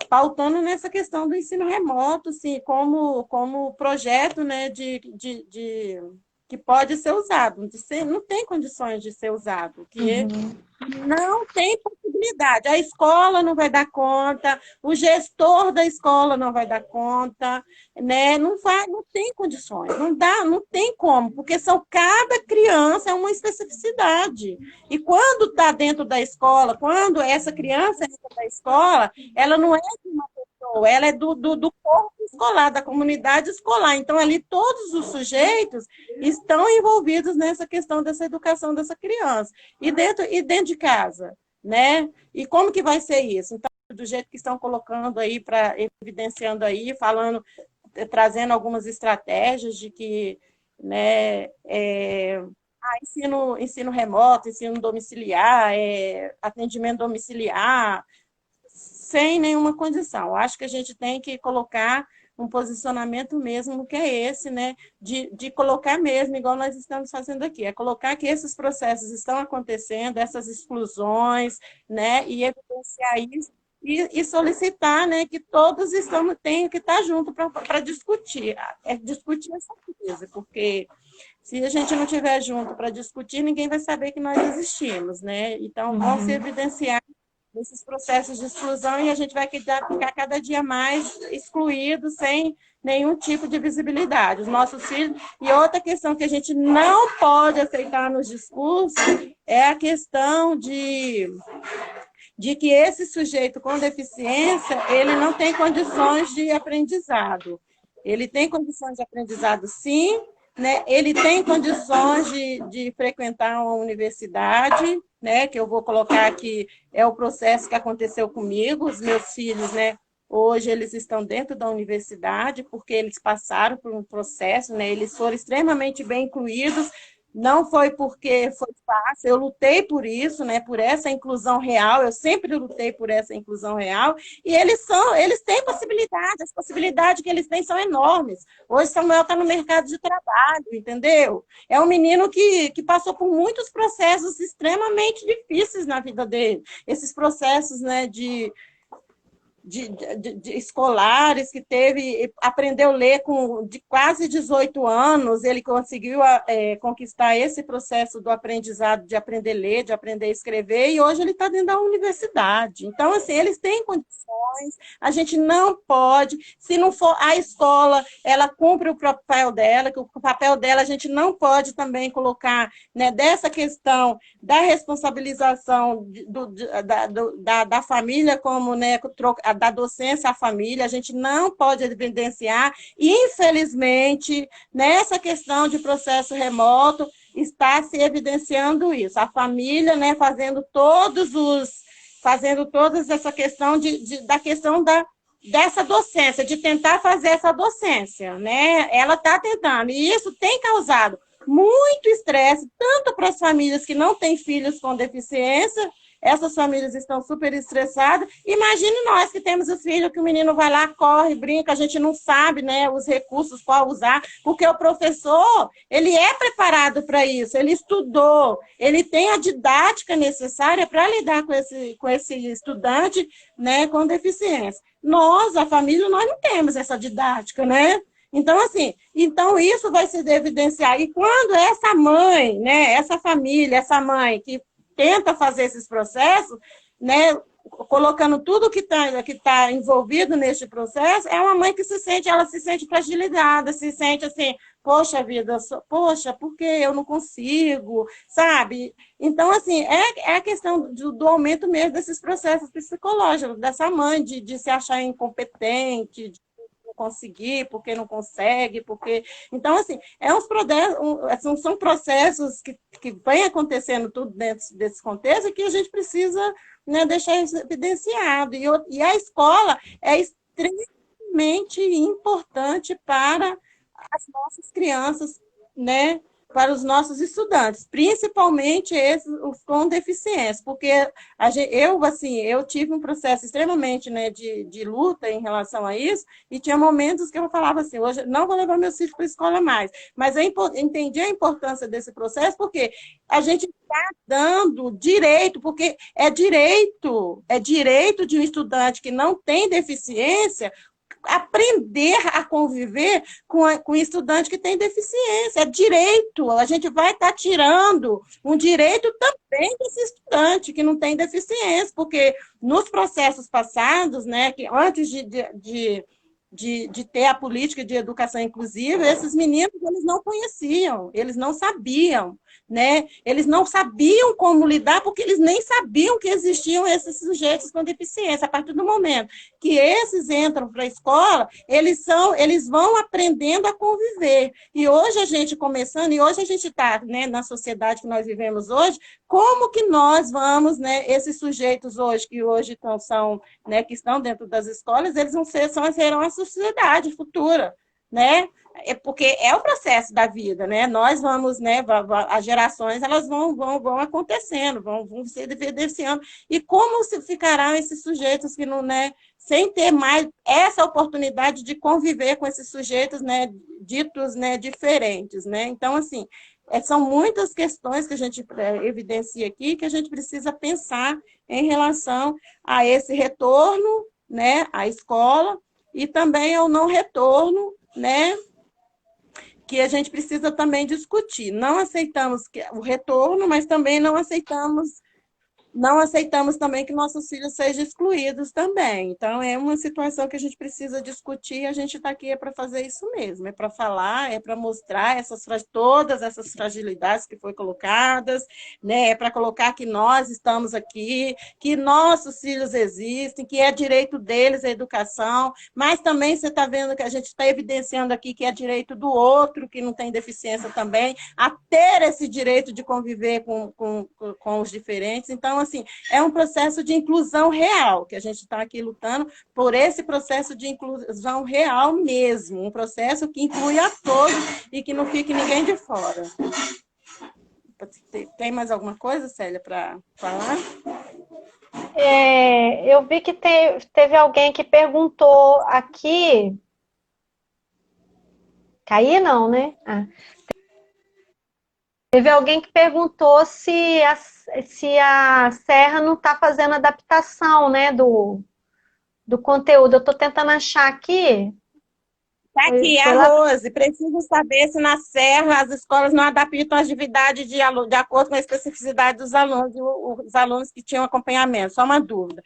pautando nessa questão do ensino remoto, assim, como projeto, né, que pode ser usado, não tem condições de ser usado, que não tem possibilidade. A escola não vai dar conta, o gestor da escola não vai dar conta, né? Não tem condições, não dá, não tem como, porque cada criança é uma especificidade. E quando está dentro da escola, quando essa criança entra da escola, ela não é de uma pessoa, ela é do corpo escolar, da comunidade escolar. Então, ali todos os sujeitos estão envolvidos nessa questão dessa educação dessa criança. E dentro de casa, né? E como que vai ser isso? Então, do jeito que estão colocando aí, evidenciando aí, falando, trazendo algumas estratégias de que, né, ensino remoto, ensino domiciliar, atendimento domiciliar, sem nenhuma condição. Eu acho que a gente tem que colocar um posicionamento mesmo, que é esse, né? De colocar mesmo, igual nós estamos fazendo aqui, é colocar que esses processos estão acontecendo, essas exclusões, né? E evidenciar isso e solicitar, né, que todos tenham que estar juntos para discutir, discutir essa coisa, porque se a gente não estiver junto para discutir, ninguém vai saber que nós existimos, né? Então, vão se evidenciar nesses processos de exclusão e a gente vai ficar cada dia mais excluído, sem nenhum tipo de visibilidade. Os nossos filhos. E outra questão que a gente não pode aceitar nos discursos é a questão de que esse sujeito com deficiência, ele não tem condições de aprendizado. Ele tem condições de aprendizado, sim, né? Ele tem condições de frequentar uma universidade, né? Que eu vou colocar aqui, é o processo que aconteceu comigo, os meus filhos, né? Hoje eles estão dentro da universidade, porque eles passaram por um processo, né? Eles foram extremamente bem incluídos. Não foi porque foi fácil, eu lutei por isso, né? Por essa inclusão real, eu sempre lutei por essa inclusão real, e eles têm possibilidade, as possibilidades que eles têm são enormes. Hoje Samuel está no mercado de trabalho, entendeu? É um menino que passou por muitos processos extremamente difíceis na vida dele. Esses processos, né, de escolares que aprendeu a ler de quase 18 anos, ele conseguiu conquistar esse processo do aprendizado, de aprender a ler, de aprender a escrever, e hoje ele está dentro da universidade. Então, assim, eles têm condições, a gente não pode, se não for a escola, ela cumpre o papel dela, que o papel dela a gente não pode também colocar, né, dessa questão da responsabilização da família como, né, da docência à família, a gente não pode evidenciar, e, infelizmente, nessa questão de processo remoto, está se evidenciando isso. A família, né, fazendo toda essa questão da questão dessa docência, de tentar fazer essa docência, né? Ela está tentando, e isso tem causado muito estresse, tanto para as famílias que não têm filhos com deficiência. Essas famílias estão super estressadas. Imagine nós que temos os filhos, que o menino vai lá, corre, brinca, a gente não sabe, né, os recursos, qual usar, porque o professor, ele é preparado para isso, ele estudou, ele tem a didática necessária para lidar com esse estudante, né, com deficiência. Nós, a família, nós não temos essa didática, né? Então, assim, isso vai se evidenciar. E quando essa mãe, né, essa família, essa mãe que tenta fazer esses processos, né, colocando tudo que tá envolvido neste processo, é uma mãe que ela se sente fragilizada, se sente assim, poxa vida, poxa, por que eu não consigo, sabe? Então, assim, é a questão do aumento mesmo desses processos psicológicos, dessa mãe de se achar incompetente, de conseguir, porque não consegue, porque... Então, assim, são processos que vêm acontecendo tudo dentro desse contexto e que a gente precisa, né, deixar isso evidenciado. E a escola é extremamente importante para as nossas crianças, né, para os nossos estudantes, principalmente esses os com deficiência, porque eu tive um processo extremamente, né, de luta em relação a isso, e tinha momentos que eu falava assim, hoje não vou levar meus filhos para a escola mais, mas eu entendi a importância desse processo, porque a gente está dando direito, porque é direito de um estudante que não tem deficiência aprender a conviver com estudante que tem deficiência. É direito. A gente vai estar tirando um direito também desse estudante que não tem deficiência, porque nos processos passados, né, que antes de ter a política de educação inclusiva, esses meninos eles não conheciam, eles não sabiam, né? Eles não sabiam como lidar, porque eles nem sabiam que existiam esses sujeitos com deficiência. A partir do momento que esses entram para a escola, eles vão aprendendo a conviver. E hoje a gente começando, e hoje a gente está, né, na sociedade que nós vivemos hoje, como que nós vamos, né, esses sujeitos hoje, que hoje são, né, que estão dentro das escolas, eles serão a sociedade futura, né? É porque é o processo da vida, né? Nós vamos, né? As gerações elas vão acontecendo, vão se evidenciando. E como se ficarão esses sujeitos que não, né? Sem ter mais essa oportunidade de conviver com esses sujeitos, né? Ditos, né? Diferentes, né? Então, assim, são muitas questões que a gente evidencia aqui que a gente precisa pensar em relação a esse retorno, né? À escola e também ao não retorno, né? Que a gente precisa também discutir. Não aceitamos o retorno, mas também não aceitamos também que nossos filhos sejam excluídos também. Então, é uma situação que a gente precisa discutir, e a gente está aqui para fazer isso mesmo, é para falar, é para mostrar todas essas fragilidades que foram colocadas, né? É para colocar que nós estamos aqui, que nossos filhos existem, que é direito deles a educação, mas também você está vendo que a gente está evidenciando aqui que é direito do outro, que não tem deficiência também, a ter esse direito de conviver com os diferentes. Então, assim, é um processo de inclusão real, que a gente está aqui lutando por esse processo de inclusão real mesmo, um processo que inclui a todos e que não fique ninguém de fora. Tem mais alguma coisa, Célia, para falar? Eu vi que teve alguém que perguntou aqui. Caí não, né? Teve alguém que perguntou se a Serra não está fazendo adaptação, né, do conteúdo. Eu estou tentando achar aqui. Está aqui, a Rose. Preciso saber se na Serra as escolas não adaptam a atividade de acordo com a especificidade dos alunos, os alunos que tinham acompanhamento. Só uma dúvida.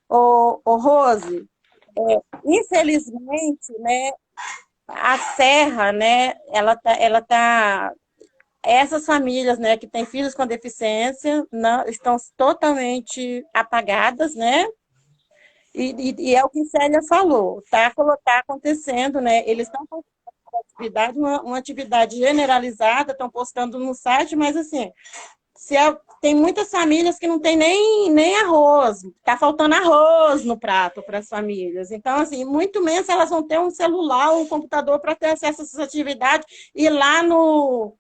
Rose, infelizmente, né, a Serra, né, ela tá essas famílias, né, que têm filhos com deficiência estão totalmente apagadas, né? E é o que Célia falou, tá acontecendo, né? Eles estão postando uma atividade generalizada, estão postando no site, mas assim, tem muitas famílias que não tem nem arroz, está faltando arroz no prato para as famílias. Então, assim, muito menos elas vão ter um celular ou um computador para ter acesso a essas atividades e lá no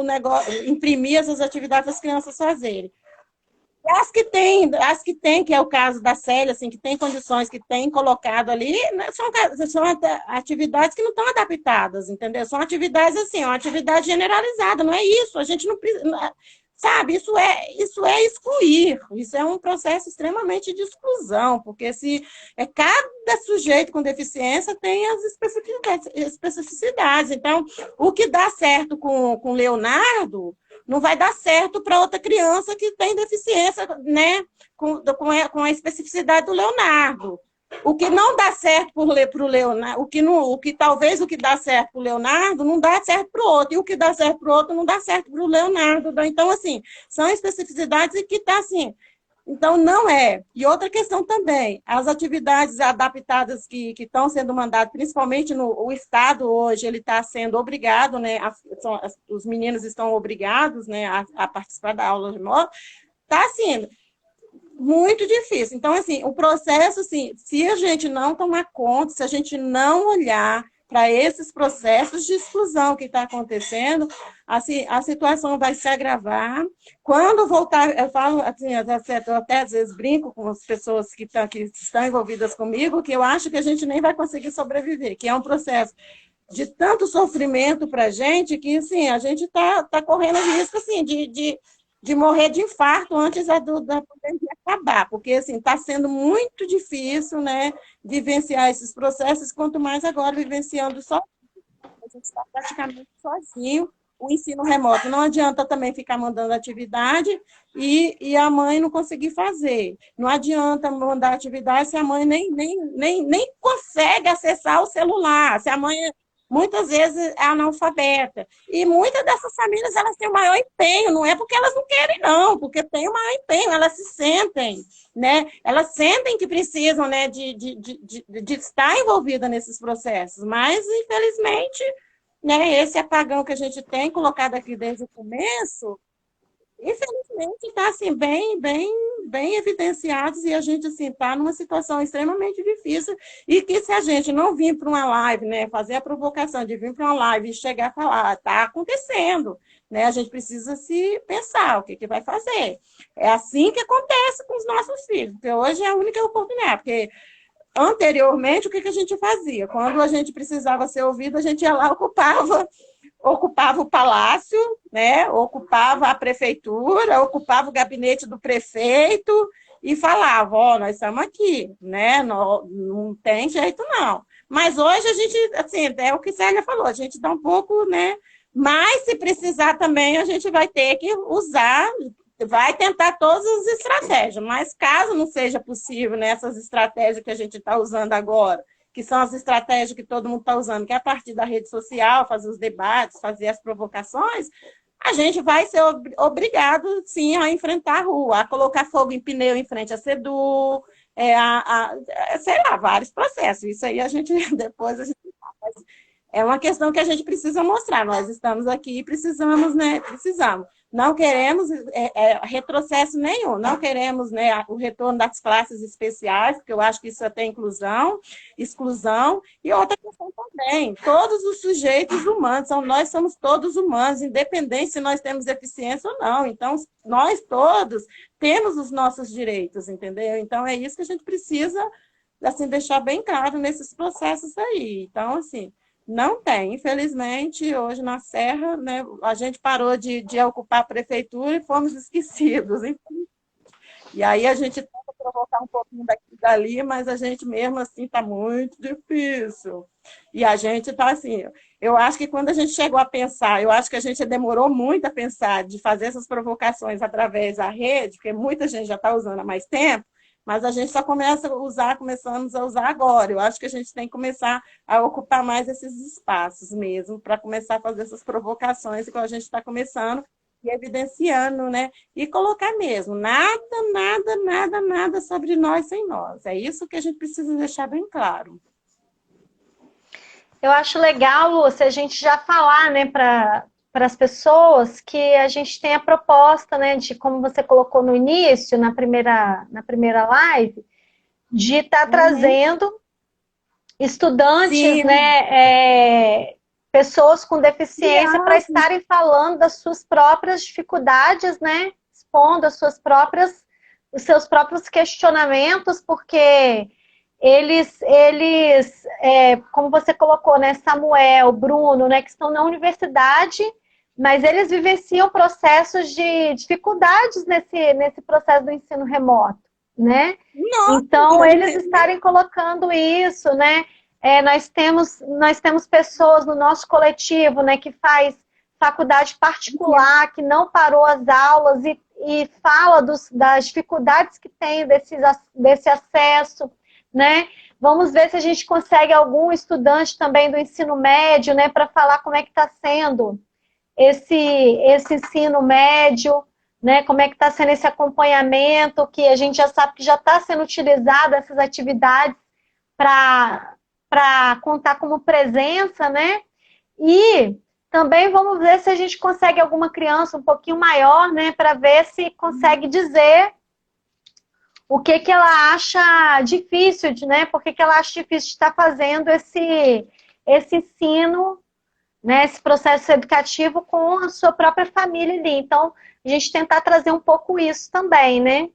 negócio, imprimir essas atividades para as crianças fazerem. As que tem, que é o caso da Célia, assim, que tem condições, que tem colocado ali, né, são atividades que não estão adaptadas, entendeu? São atividades assim, uma atividade generalizada, não é isso, a gente não precisa, sabe, isso é excluir, isso é um processo extremamente de exclusão, porque se cada sujeito com deficiência tem as especificidades. Então, o que dá certo com Leonardo não vai dar certo para outra criança que tem deficiência, né, com a especificidade do Leonardo. O que não dá certo para o Leonardo, talvez o que dá certo para o Leonardo não dá certo para o outro, e o que dá certo para o outro não dá certo para o Leonardo. Então, assim, são especificidades e que está assim. Então, não é. E outra questão também, as atividades adaptadas que estão sendo mandadas, principalmente o Estado hoje, ele está sendo obrigado, né, os meninos estão obrigados, né, a participar da aula remota, está assim, muito difícil. Então, assim, o processo, assim, se a gente não tomar conta, se a gente não olhar para esses processos de exclusão que está acontecendo, assim, a situação vai se agravar. Quando voltar, eu falo, assim, eu até às vezes brinco com as pessoas que estão envolvidas comigo, que eu acho que a gente nem vai conseguir sobreviver, que é um processo de tanto sofrimento para a gente, que assim, a gente está correndo risco assim, de morrer de infarto antes da pandemia acabar, porque assim, está sendo muito difícil, né, vivenciar esses processos, quanto mais agora vivenciando só. A gente está praticamente sozinho. O ensino remoto não adianta também ficar mandando atividade e a mãe não conseguir fazer. Não adianta mandar atividade se a mãe nem consegue acessar o celular, se a mãe muitas vezes é analfabeta. E muitas dessas famílias elas têm o maior empenho, não é porque elas não querem, não, porque têm o maior empenho, elas se sentem, né? Elas sentem que precisam, né, de estar envolvida nesses processos, mas, infelizmente, né, esse apagão que a gente tem colocado aqui desde o começo, infelizmente está assim, bem evidenciados e a gente assim está numa situação extremamente difícil e que se a gente não vir para uma live, né, fazer a provocação de vir para uma live e chegar a falar, está acontecendo, né, a gente precisa se pensar o que vai fazer. É assim que acontece com os nossos filhos, porque hoje é a única oportunidade, porque anteriormente o que a gente fazia? Quando a gente precisava ser ouvido, a gente ia lá, ocupava o palácio, né? Ocupava a prefeitura, ocupava o gabinete do prefeito e falava, ó, nós estamos aqui, né? Não tem jeito, não. Mas hoje a gente, assim, é o que a Célia falou, a gente dá um pouco, né? Mas se precisar também, a gente vai ter que usar, vai tentar todas as estratégias, mas caso não seja possível nessas estratégias que a gente está usando agora, que são as estratégias que todo mundo está usando, que é a partir da rede social, fazer os debates, fazer as provocações, a gente vai ser obrigado, sim, a enfrentar a rua, a colocar fogo em pneu em frente à SEDU, sei lá, vários processos. Isso aí a gente, depois a gente faz. É uma questão que a gente precisa mostrar. Nós estamos aqui e precisamos, né? Precisamos. Não queremos retrocesso nenhum, não queremos, né, o retorno das classes especiais, porque eu acho que isso é até inclusão, exclusão, e outra questão também, todos os sujeitos humanos, nós somos todos humanos, independente se nós temos deficiência ou não, então nós todos temos os nossos direitos, entendeu? Então é isso que a gente precisa, assim, deixar bem claro nesses processos aí. Então, assim, não tem, infelizmente, hoje na Serra, né, a gente parou de ocupar a prefeitura e fomos esquecidos. E aí a gente tenta provocar um pouquinho daqui e dali, mas a gente mesmo assim está muito difícil. E a gente está assim, eu acho que quando a gente chegou a pensar, eu acho que a gente demorou muito a pensar de fazer essas provocações através da rede, porque muita gente já está usando há mais tempo, mas a gente só começamos a usar agora. Eu acho que a gente tem que começar a ocupar mais esses espaços mesmo, para começar a fazer essas provocações, igual a gente está começando, e evidenciando, né? E colocar mesmo, nada sobre nós sem nós. É isso que a gente precisa deixar bem claro. Eu acho legal, Lúcia, a gente já falar, né, para as pessoas que a gente tem a proposta, né, de como você colocou no início, na primeira live, de estar trazendo estudantes, Sim. né, pessoas com deficiência para estarem falando das suas próprias dificuldades, né, expondo os seus próprios questionamentos, porque eles como você colocou, né, Samuel, Bruno, né, que estão na universidade, mas eles vivenciam processos de dificuldades nesse processo do ensino remoto, né? Nossa, então, eles estarem colocando isso, né? Nós temos pessoas no nosso coletivo, né, que faz faculdade particular, que não parou as aulas e fala das dificuldades que tem desse acesso, né? Vamos ver se a gente consegue algum estudante também do ensino médio, né, para falar como é que está sendo esse ensino médio, né? Como é que está sendo esse acompanhamento, que a gente já sabe que já está sendo utilizado essas atividades para contar como presença, né? E também vamos ver se a gente consegue alguma criança um pouquinho maior, né, para ver se consegue dizer o que ela acha difícil, né? Por que ela acha difícil de estar fazendo esse ensino, né, esse processo educativo com a sua própria família ali. Então, a gente tentar trazer um pouco isso também, né?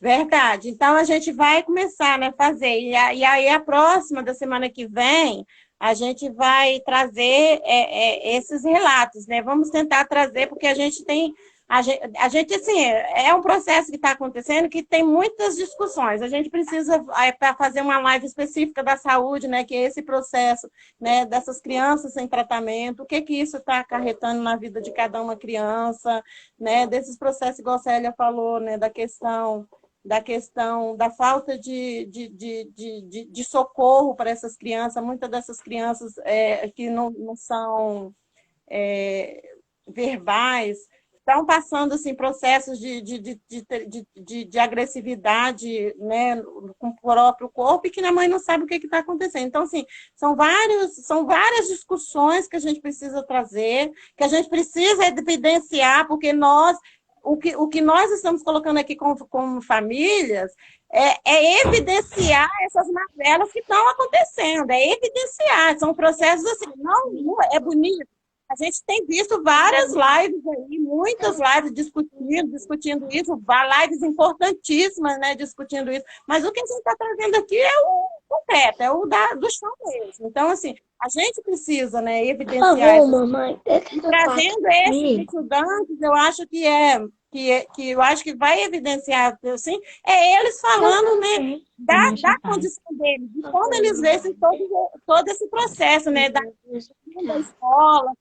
Verdade. Então a gente vai começar, né, fazer. E aí a próxima da semana que vem a gente vai trazer esses relatos, né? Vamos tentar trazer porque a gente tem a gente assim é um processo que está acontecendo que tem muitas discussões. A gente precisa para fazer uma live específica da saúde, né? Que é esse processo, né? Dessas crianças sem tratamento, o que que isso está acarretando na vida de cada uma criança, né? Desses processos, igual a Célia falou, né? Da questão da falta de socorro para essas crianças, muitas dessas crianças que não são verbais, estão passando assim, processos de agressividade, né, com o próprio corpo e que a mãe não sabe o que está acontecendo. Então, assim, são várias discussões que a gente precisa trazer, que a gente precisa evidenciar, porque o que nós estamos colocando aqui como famílias é evidenciar essas mazelas que estão acontecendo, é evidenciar, são processos assim, não é bonito. A gente tem visto várias lives aí, muitas lives discutindo isso, lives importantíssimas, né, discutindo isso, mas o que a gente está trazendo aqui é o concreto, é o do chão mesmo. Então, assim, a gente precisa, né, evidenciar essas... mamãe, E trazendo esses estudantes, eu acho que eu acho que vai evidenciar, assim, eles falando, né, da condição deles, de como eles veem todo esse processo, né, da escola,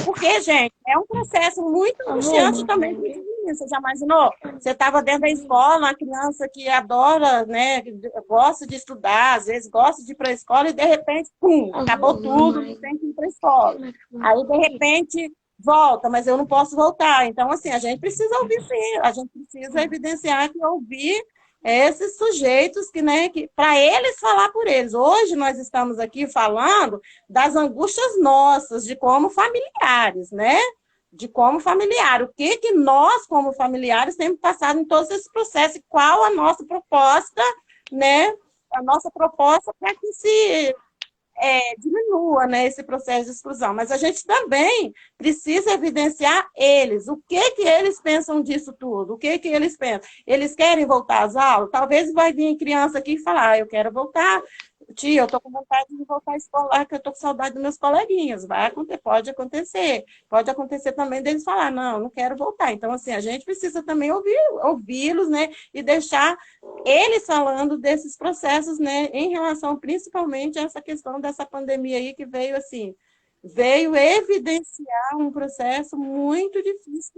porque, gente, é um processo muito angustiante também para os meninos. Você já imaginou? Você estava dentro da escola, uma criança que adora, né, gosta de estudar, às vezes gosta de ir para a escola e, de repente, pum, acabou tudo, não tem que ir para a escola. Aí, de repente, volta, mas eu não posso voltar. Então, assim, a gente precisa ouvir, sim, a gente precisa evidenciar que ouvir esses sujeitos que para eles falar por eles. Hoje nós estamos aqui falando das angústias nossas, de como familiares, né? De como familiar. O que nós, como familiares, temos passado em todos esses processos e qual a nossa proposta, né? A nossa proposta para que se diminua, né, esse processo de exclusão. Mas a gente também precisa evidenciar eles. O que eles pensam disso tudo? O que eles pensam? Eles querem voltar às aulas? Talvez vai vir criança aqui e falar, eu quero voltar. Tia, eu estou com vontade de voltar à escola, que eu estou com saudade dos meus coleguinhas. Pode acontecer. Pode acontecer também deles falar, não quero voltar. Então, assim, a gente precisa também ouvi-los, né? E deixar eles falando desses processos, né? Em relação, principalmente, a essa questão dessa pandemia aí que veio evidenciar um processo muito difícil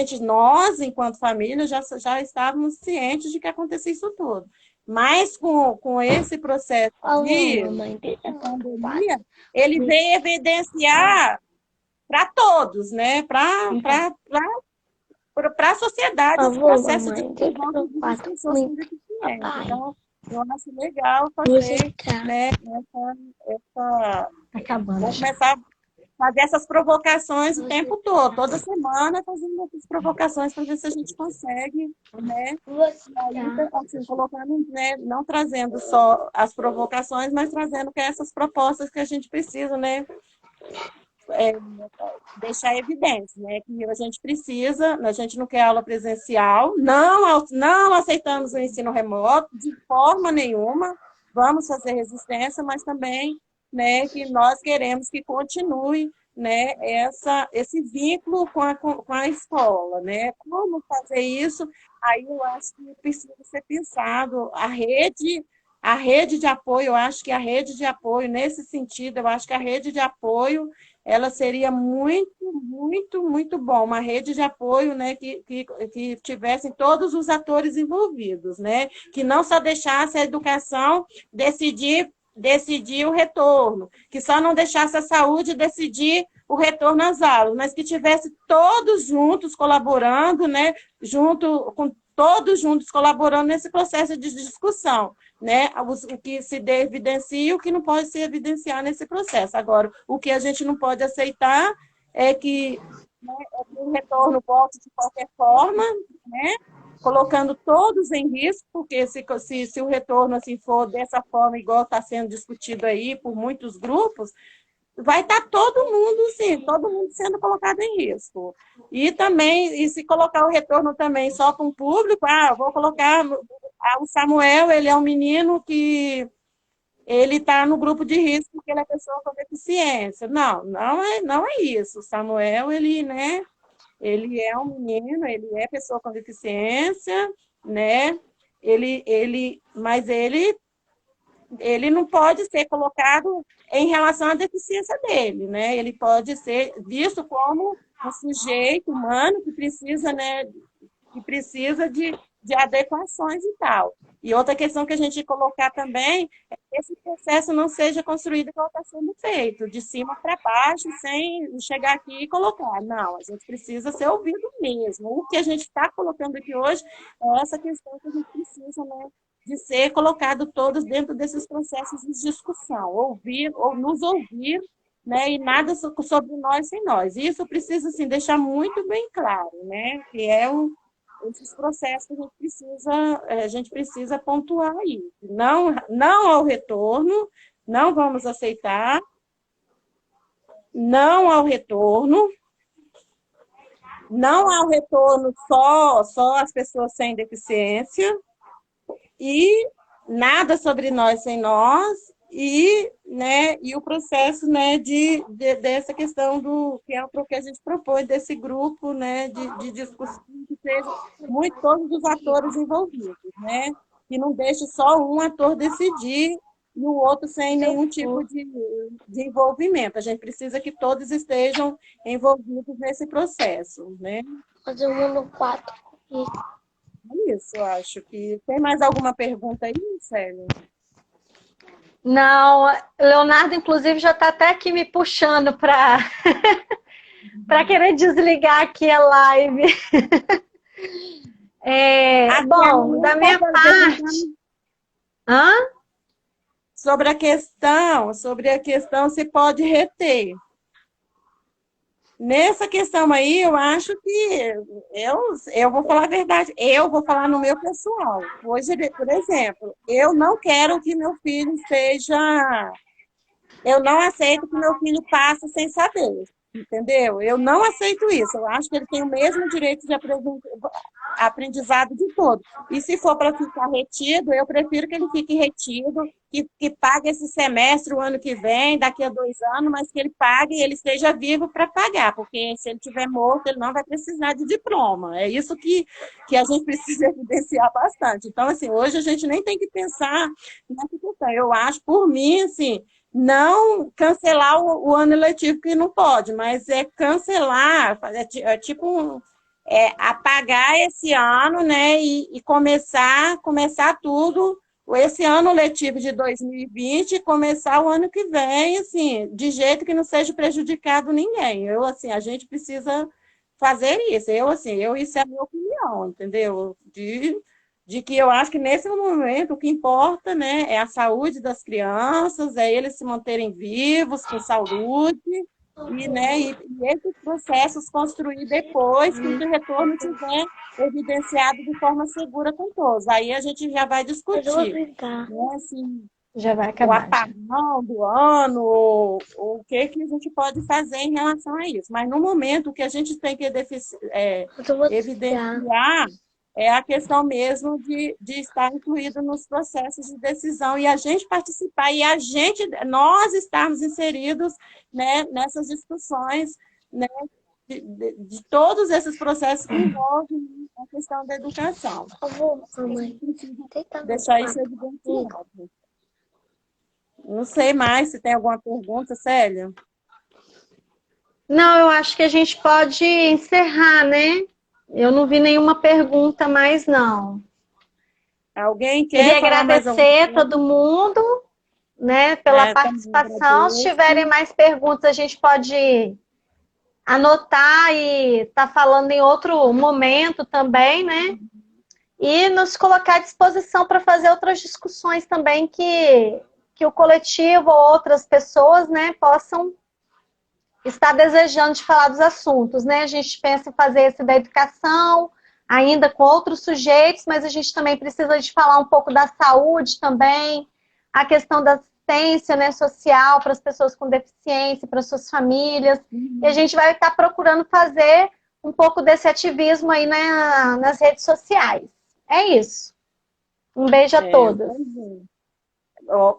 que nós, enquanto família, já estávamos cientes de que acontecia isso tudo. Mas com esse processo de pandemia, ele veio evidenciar para todos, né? Para a sociedade, esse processo de pessoas com deficiência. Então, eu acho legal fazer, né, vou começar a fazer essas provocações o tempo todo, toda semana fazendo essas provocações para ver se a gente consegue, né? E aí, assim, colocando, né, não trazendo só as provocações, mas trazendo essas propostas que a gente precisa, né? Deixar evidente, né, que a gente precisa, a gente não quer aula presencial, não aceitamos o ensino remoto de forma nenhuma, vamos fazer resistência, mas também, né, que nós queremos que continue, né, esse vínculo com a escola, né? Como fazer isso? Aí eu acho que precisa ser pensado a rede de apoio, eu acho que a rede de apoio, nesse sentido, eu acho que a rede de apoio ela seria muito, muito, muito bom, uma rede de apoio, né, que tivessem todos os atores envolvidos, né, que não só deixasse a educação decidir o retorno, que só não deixasse a saúde decidir o retorno às aulas, mas que tivesse todos juntos colaborando, né, todos juntos colaborando nesse processo de discussão, né? O que se evidencia e o que não pode se evidenciar nesse processo. Agora, o que a gente não pode aceitar é que, né, o retorno volte de qualquer forma, né? colocando todos em risco, porque se o retorno assim for dessa forma, igual está sendo discutido aí por muitos grupos, vai estar todo mundo, sim, todo mundo sendo colocado em risco. E também, e se colocar o retorno também só com o público, eu vou colocar o Samuel, ele é um menino que ele está no grupo de risco porque ele é pessoa com deficiência. Não é isso. O Samuel, ele, né, ele é um menino, ele é pessoa com deficiência, né? Mas ele não pode ser colocado em relação à deficiência dele, né? Ele pode ser visto como um sujeito humano que precisa, né, de adequações e tal. E outra questão que a gente colocar também é que esse processo não seja construído como está sendo feito, de cima para baixo, sem chegar aqui e colocar. Não, a gente precisa ser ouvido mesmo. O que a gente está colocando aqui hoje é essa questão que a gente precisa, né, de ser colocado todos dentro desses processos de discussão, ouvir ou nos ouvir, né, e nada sobre nós sem nós. Isso precisa assim, deixar muito bem claro, né, que é esses processos que a gente precisa pontuar aí. Não ao retorno, não vamos aceitar, não ao retorno só as pessoas sem deficiência, e nada sobre nós sem nós, e o processo, né, dessa questão do que é o que a gente propõe desse grupo, né, de discussão, que seja todos os atores envolvidos, né, que não deixe só um ator decidir e o outro sem nenhum tipo de envolvimento. A gente precisa que todos estejam envolvidos nesse processo, né? Fazer um no 4. É isso, eu acho que... Tem mais alguma pergunta aí, Célia? Não, Leonardo, inclusive, já está até aqui me puxando para querer desligar aqui a live. Bom, da minha parte... Hã? Sobre a questão se pode reter. Nessa questão aí, eu acho que eu vou falar a verdade, eu vou falar no meu pessoal. Hoje, por exemplo, eu não quero que meu filho seja... Eu não aceito que meu filho passe sem saber, entendeu? Eu não aceito isso. Eu acho que ele tem o mesmo direito de aprendizado de todos. E se for para ficar retido, eu prefiro que ele fique retido, que pague esse semestre o ano que vem, daqui a 2 anos, mas que ele pague e ele esteja vivo para pagar, porque se ele estiver morto, ele não vai precisar de diploma. É isso que a gente precisa evidenciar bastante. Então, assim, hoje a gente nem tem que pensar nessa questão. Eu acho, por mim, assim, não cancelar o ano letivo, que não pode, mas é cancelar, apagar esse ano, né, e começar tudo, esse ano letivo de 2020, e começar o ano que vem, assim, de jeito que não seja prejudicado ninguém. A gente precisa fazer isso. Isso é a minha opinião, entendeu? De que eu acho que nesse momento o que importa, né, é a saúde das crianças, é eles se manterem vivos, com saúde, e esses processos construir depois que o retorno estiver evidenciado de forma segura com todos. Aí a gente já vai discutir, né, assim, já vai o acabar. apagão do ano, o que a gente pode fazer em relação a isso. Mas no momento o que a gente tem que evidenciar é a questão mesmo de estar incluído nos processos de decisão e a gente participar e nós estarmos inseridos, né, nessas discussões, né, de todos esses processos que envolvem a questão da educação. Deixar isso evidenciado. Não sei mais se tem alguma pergunta, Célia. Não, eu acho que a gente pode encerrar, né? Eu não vi nenhuma pergunta mais, não. Alguém quer Queria falar agradecer todo mundo, né, pela participação. Se tiverem mais perguntas, a gente pode anotar e estar falando em outro momento também, né? E nos colocar à disposição para fazer outras discussões também que o coletivo ou outras pessoas, né, possam estar desejando de falar dos assuntos, né? A gente pensa em fazer esse da educação, ainda com outros sujeitos, mas a gente também precisa de falar um pouco da saúde também, a questão da assistência, né, social para as pessoas com deficiência, para suas famílias. E a gente vai estar procurando fazer um pouco desse ativismo aí nas redes sociais. É isso. Um beijo a todas.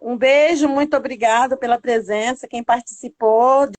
Um beijo, muito obrigada pela presença, quem participou.